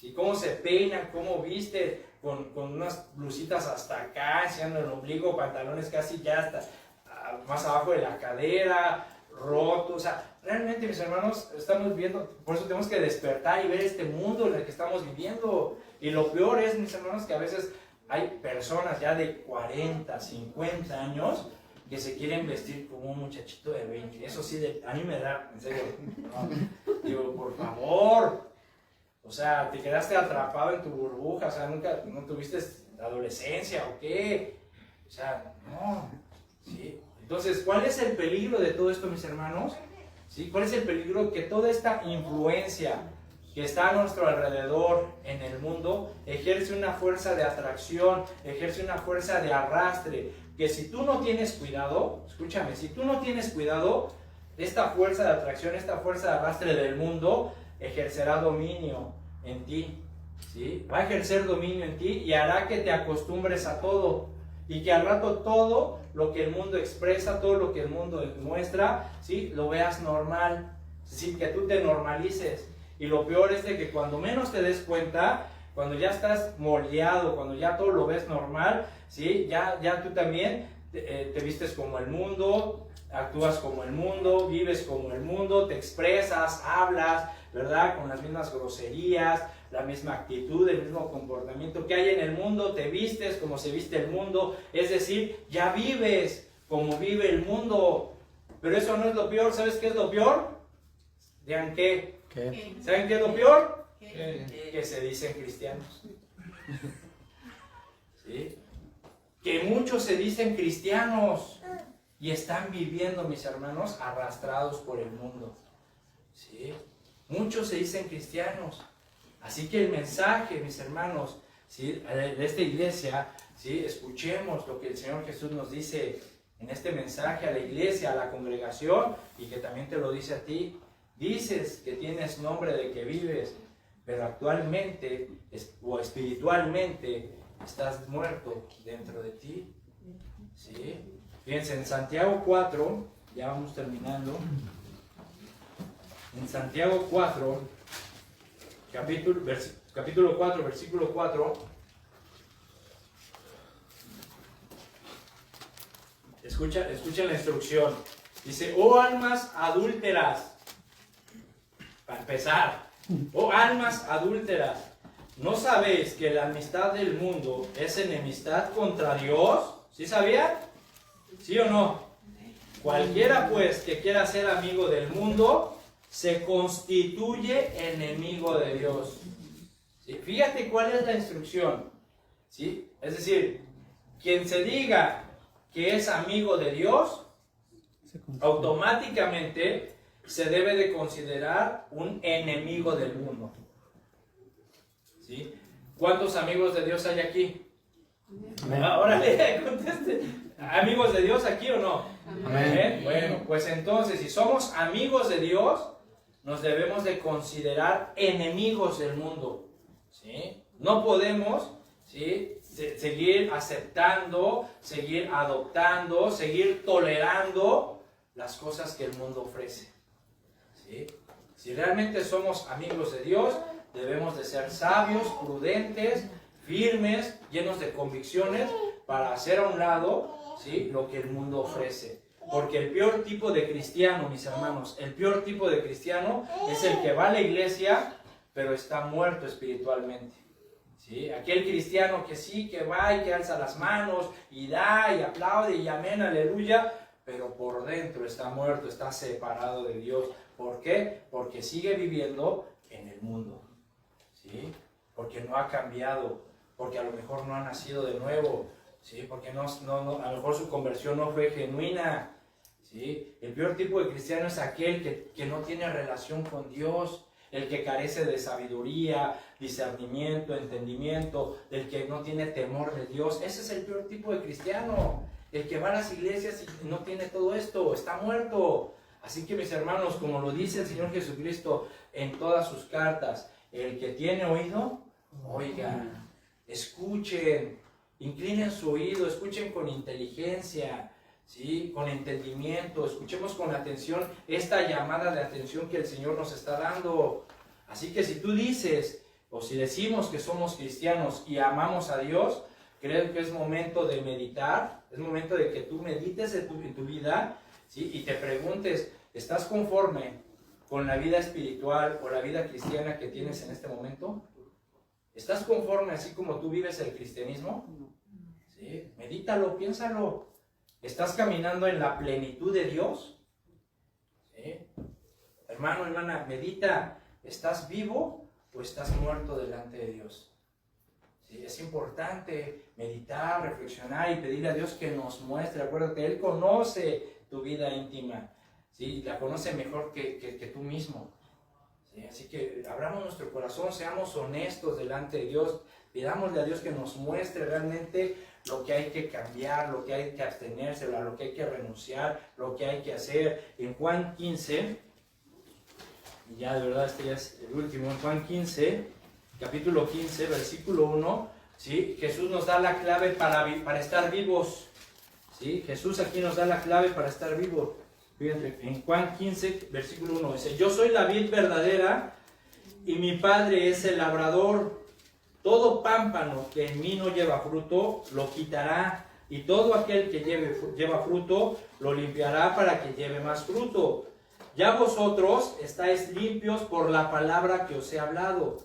y cómo se peinan, cómo visten, con unas blusitas hasta acá, enseñando el ombligo, pantalones casi ya hasta más abajo de la cadera, rotos. O sea, realmente, mis hermanos, estamos viendo, por eso tenemos que despertar y ver este mundo en el que estamos viviendo. Y lo peor es, mis hermanos, que a veces hay personas ya de 40, 50 años que se quieren vestir como un muchachito de 20. Eso sí, a mí me da, en serio, no. Digo, por favor. O sea, te quedaste atrapado en tu burbuja, o sea, nunca no tuviste adolescencia o qué. O sea, no. ¿Sí? Entonces, ¿cuál es el peligro de todo esto, mis hermanos? ¿Sí? ¿Cuál es el peligro? Que toda esta influencia que está a nuestro alrededor en el mundo ejerce una fuerza de atracción, ejerce una fuerza de arrastre, que si tú no tienes cuidado, escúchame, si tú no tienes cuidado, esta fuerza de atracción, esta fuerza de arrastre del mundo ejercerá dominio en ti, ¿sí? Va a ejercer dominio en ti y hará que te acostumbres a todo y que al rato todo lo que el mundo expresa, todo lo que el mundo muestra, ¿sí? Lo veas normal, ¿sí? Que tú te normalices. Y lo peor es de que cuando menos te des cuenta, cuando ya estás moldeado, cuando ya todo lo ves normal, ¿sí? Ya tú también te vistes como el mundo, actúas como el mundo, vives como el mundo, te expresas, hablas, ¿verdad? Con las mismas groserías, la misma actitud, el mismo comportamiento que hay en el mundo, te vistes como se viste el mundo, es decir, ya vives como vive el mundo. Pero eso no es lo peor, ¿sabes qué es lo peor? Digan qué. ¿Qué? ¿Saben qué es lo peor? ¿Qué? Que se dicen cristianos. ¿Sí? Que muchos se dicen cristianos y están viviendo, mis hermanos, arrastrados por el mundo. ¿Sí? Muchos se dicen cristianos. Así que el mensaje, mis hermanos, ¿sí? De esta iglesia, ¿sí? Escuchemos lo que el Señor Jesús nos dice en este mensaje a la iglesia, a la congregación, y que también te lo dice a ti. Dices que tienes nombre de que vives, pero actualmente o espiritualmente estás muerto dentro de ti. ¿Sí? Fíjense, en Santiago 4, ya vamos terminando. En Santiago 4, capítulo 4, versículo 4. Escucha la instrucción. Dice, oh almas adúlteras. Para empezar, oh almas adúlteras, ¿no sabéis que la amistad del mundo es enemistad contra Dios? ¿Sí sabían? ¿Sí o no? Cualquiera pues que quiera ser amigo del mundo se constituye enemigo de Dios. ¿Sí? Fíjate cuál es la instrucción. ¿Sí? Es decir, quien se diga que es amigo de Dios, automáticamente se debe de considerar un enemigo del mundo. ¿Sí? ¿Cuántos amigos de Dios hay aquí? Ahora conteste. ¿Amigos de Dios aquí o no? Amén. Bueno, pues entonces, si somos amigos de Dios, nos debemos de considerar enemigos del mundo. ¿Sí? No podemos, ¿sí? Seguir aceptando, seguir adoptando, seguir tolerando las cosas que el mundo ofrece. ¿Sí? Si realmente somos amigos de Dios, debemos de ser sabios, prudentes, firmes, llenos de convicciones para hacer a un lado, ¿sí? Lo que el mundo ofrece. Porque el peor tipo de cristiano, mis hermanos, el peor tipo de cristiano es el que va a la iglesia, pero está muerto espiritualmente. ¿Sí? Aquel cristiano que sí, que va y que alza las manos y da y aplaude y amén, aleluya, pero por dentro está muerto, está separado de Dios. ¿Por qué? Porque sigue viviendo en el mundo. ¿Sí? Porque no ha cambiado, porque a lo mejor no ha nacido de nuevo, ¿sí? Porque a lo mejor su conversión no fue genuina. ¿Sí? El peor tipo de cristiano es aquel que no tiene relación con Dios, el que carece de sabiduría, discernimiento, entendimiento, el que no tiene temor de Dios. Ese es el peor tipo de cristiano, el que va a las iglesias y no tiene todo esto, está muerto. Así que, mis hermanos, como lo dice el Señor Jesucristo en todas sus cartas, el que tiene oído, oigan, escuchen, inclinen su oído, escuchen con inteligencia, ¿sí? Con entendimiento, escuchemos con atención esta llamada de atención que el Señor nos está dando. Así que si tú dices o si decimos que somos cristianos y amamos a Dios, creo que es momento de meditar, es momento de que tú medites en tu vida, ¿sí? Y te preguntes, ¿estás conforme con la vida espiritual o la vida cristiana que tienes en este momento? ¿Estás conforme así como tú vives el cristianismo? ¿Sí? Medítalo, piénsalo. ¿Estás caminando en la plenitud de Dios? ¿Sí? Hermano, hermana, medita. ¿Estás vivo o estás muerto delante de Dios? ¿Sí? Es importante meditar, reflexionar y pedirle a Dios que nos muestre. Acuérdate, Él conoce tu vida íntima, ¿sí? La conoce mejor que tú mismo. ¿Sí? Así que abramos nuestro corazón, seamos honestos delante de Dios, pidámosle a Dios que nos muestre realmente lo que hay que cambiar, lo que hay que abstenerse, lo que hay que renunciar, lo que hay que hacer. En Juan 15, y ya de verdad este ya es el último, en Juan 15, capítulo 15, versículo 1, ¿sí? Jesús nos da la clave para estar vivos, ¿sí? Jesús aquí nos da la clave para estar vivos. Fíjense, en Juan 15, versículo 1, dice: yo soy la vid verdadera y mi Padre es el labrador. Todo pámpano que en mí no lleva fruto, lo quitará, y todo aquel que lleva fruto, lo limpiará para que lleve más fruto. Ya vosotros estáis limpios por la palabra que os he hablado.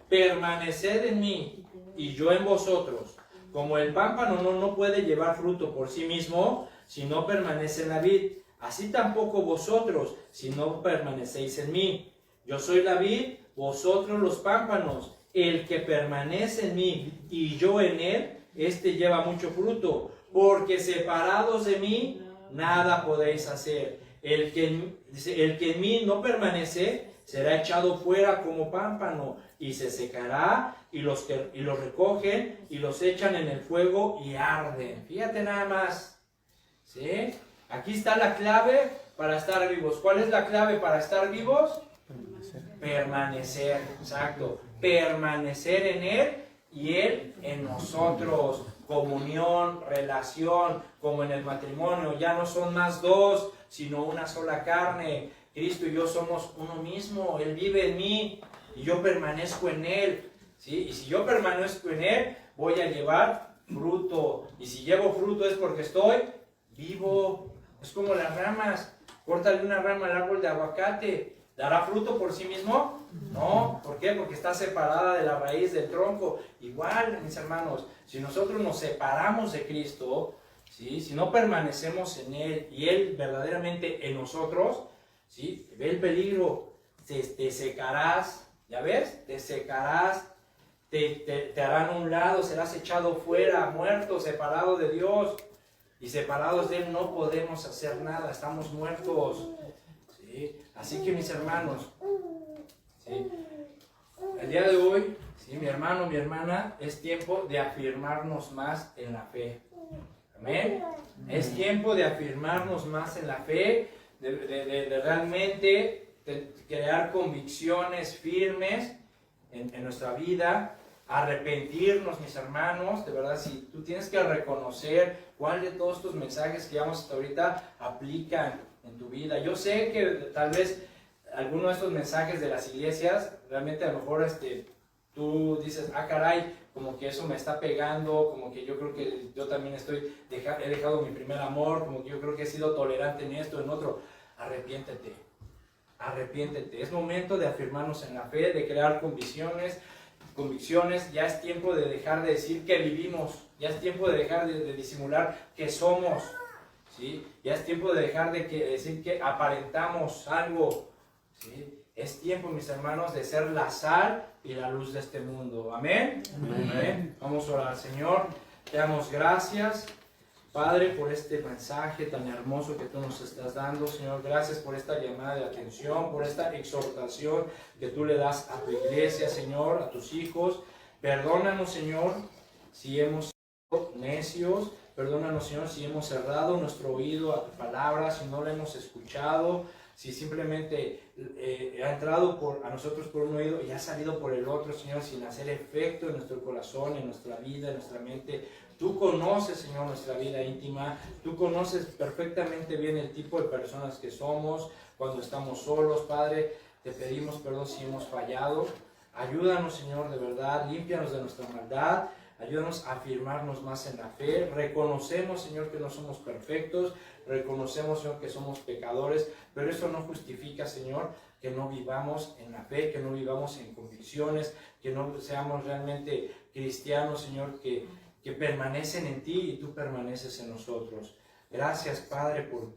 Permaneced en mí, y yo en vosotros. Como el pámpano no puede llevar fruto por sí mismo, si no permanece en la vid, así tampoco vosotros, si no permanecéis en mí. Yo soy la vid, vosotros los pámpanos. El que permanece en mí y yo en él, este lleva mucho fruto, porque separados de mí, nada podéis hacer. El que en mí no permanece, será echado fuera como pámpano, y se secará, y los recogen, y los echan en el fuego, y arden. Fíjate nada más, ¿sí? Aquí está la clave para estar vivos. ¿Cuál es la clave para estar vivos? Permanecer, exacto. Permanecer en Él y Él en nosotros. Comunión, relación, como en el matrimonio. Ya no son más dos, sino una sola carne. Cristo y yo somos uno mismo. Él vive en mí y yo permanezco en Él, ¿sí? Y si yo permanezco en Él, voy a llevar fruto. Y si llevo fruto es porque estoy vivo. Es como las ramas. Córtale una rama al árbol de aguacate. ¿Dará fruto por sí mismo? No. ¿Por qué? Porque está separada de la raíz del tronco. Igual, mis hermanos, si nosotros nos separamos de Cristo, ¿sí? Si no permanecemos en Él y Él verdaderamente en nosotros, ¿sí? Ve el peligro. Te secarás, ¿ya ves? Te secarás, te harán a un lado, serás echado fuera, muerto, separado de Dios. Y separados de Él no podemos hacer nada, estamos muertos. ¿Sí? Así que mis hermanos, ¿sí? El día de hoy, ¿sí? Mi hermano, mi hermana, es tiempo de afirmarnos más en la fe. Amén. Es tiempo de afirmarnos más en la fe, de realmente crear convicciones firmes en nuestra vida. Arrepentirnos, mis hermanos, de verdad, si tú tienes que reconocer cuál de todos estos mensajes que llevamos hasta ahorita aplican en tu vida. Yo sé que tal vez algunos de estos mensajes de las iglesias, realmente a lo mejor tú dices, ah caray, como que eso me está pegando, como que yo creo que yo también he dejado mi primer amor, como que yo creo que he sido tolerante en esto, en otro. Arrepiéntete, arrepiéntete. Es momento de afirmarnos en la fe, de crear convicciones. Ya es tiempo de dejar de decir que vivimos, ya es tiempo de dejar de disimular que somos, ¿sí? Ya es tiempo de dejar de decir que aparentamos algo, ¿sí? Es tiempo, mis hermanos, de ser la sal y la luz de este mundo. ¿Amén? Amén. Amén. Vamos a orar. Señor, te damos gracias, Padre, por este mensaje tan hermoso que tú nos estás dando. Señor, gracias por esta llamada de atención, por esta exhortación que tú le das a tu iglesia, Señor, a tus hijos. Perdónanos, Señor, si hemos sido necios. Perdónanos, Señor, si hemos cerrado nuestro oído a tu palabra, si no la hemos escuchado, si simplemente ha entrado a nosotros por un oído y ha salido por el otro, Señor, sin hacer efecto en nuestro corazón, en nuestra vida, en nuestra mente. Tú conoces, Señor, nuestra vida íntima. Tú conoces perfectamente bien el tipo de personas que somos cuando estamos solos, Padre. Te pedimos perdón si hemos fallado. Ayúdanos, Señor, de verdad, límpianos de nuestra maldad. Ayúdanos a afirmarnos más en la fe. Reconocemos, Señor, que no somos perfectos. Reconocemos, Señor, que somos pecadores. Pero eso no justifica, Señor, que no vivamos en la fe, que no vivamos en convicciones, que no seamos realmente cristianos, Señor, que permanecen en ti y tú permaneces en nosotros. Gracias, Padre, por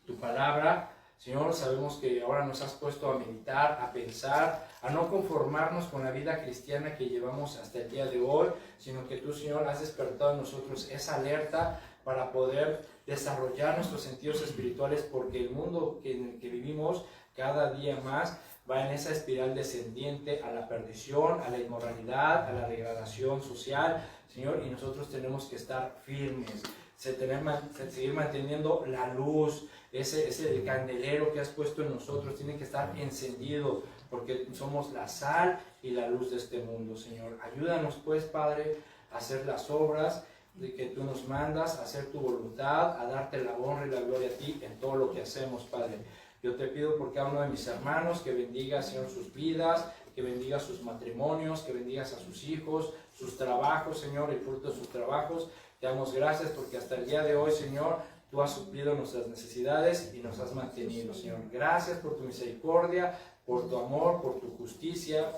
tu palabra. Señor, sabemos que ahora nos has puesto a meditar, a pensar, a no conformarnos con la vida cristiana que llevamos hasta el día de hoy, sino que tú, Señor, has despertado en nosotros esa alerta para poder desarrollar nuestros sentidos espirituales, porque el mundo en el que vivimos cada día más va en esa espiral descendiente a la perdición, a la inmoralidad, a la degradación social, Señor, y nosotros tenemos que estar firmes, seguir manteniendo la luz, ese candelero que has puesto en nosotros tiene que estar encendido, porque somos la sal y la luz de este mundo, Señor. Ayúdanos, pues, Padre, a hacer las obras de que tú nos mandas, a hacer tu voluntad, a darte la honra y la gloria a ti en todo lo que hacemos, Padre. Yo te pido por cada uno de mis hermanos que bendiga, Señor, sus vidas, que bendiga sus matrimonios, que bendigas a sus hijos, sus trabajos, Señor, el fruto de sus trabajos. Te damos gracias porque hasta el día de hoy, Señor, tú has suplido nuestras necesidades y nos has mantenido, Señor. Gracias por tu misericordia, por tu amor, por tu justicia,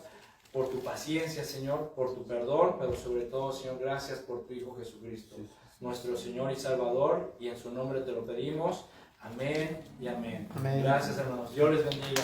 por tu paciencia, Señor, por tu perdón, pero sobre todo, Señor, gracias por tu Hijo Jesucristo, nuestro Señor y Salvador, y en su nombre te lo pedimos. Amén y amén. Amén. Gracias, hermanos. Dios les bendiga.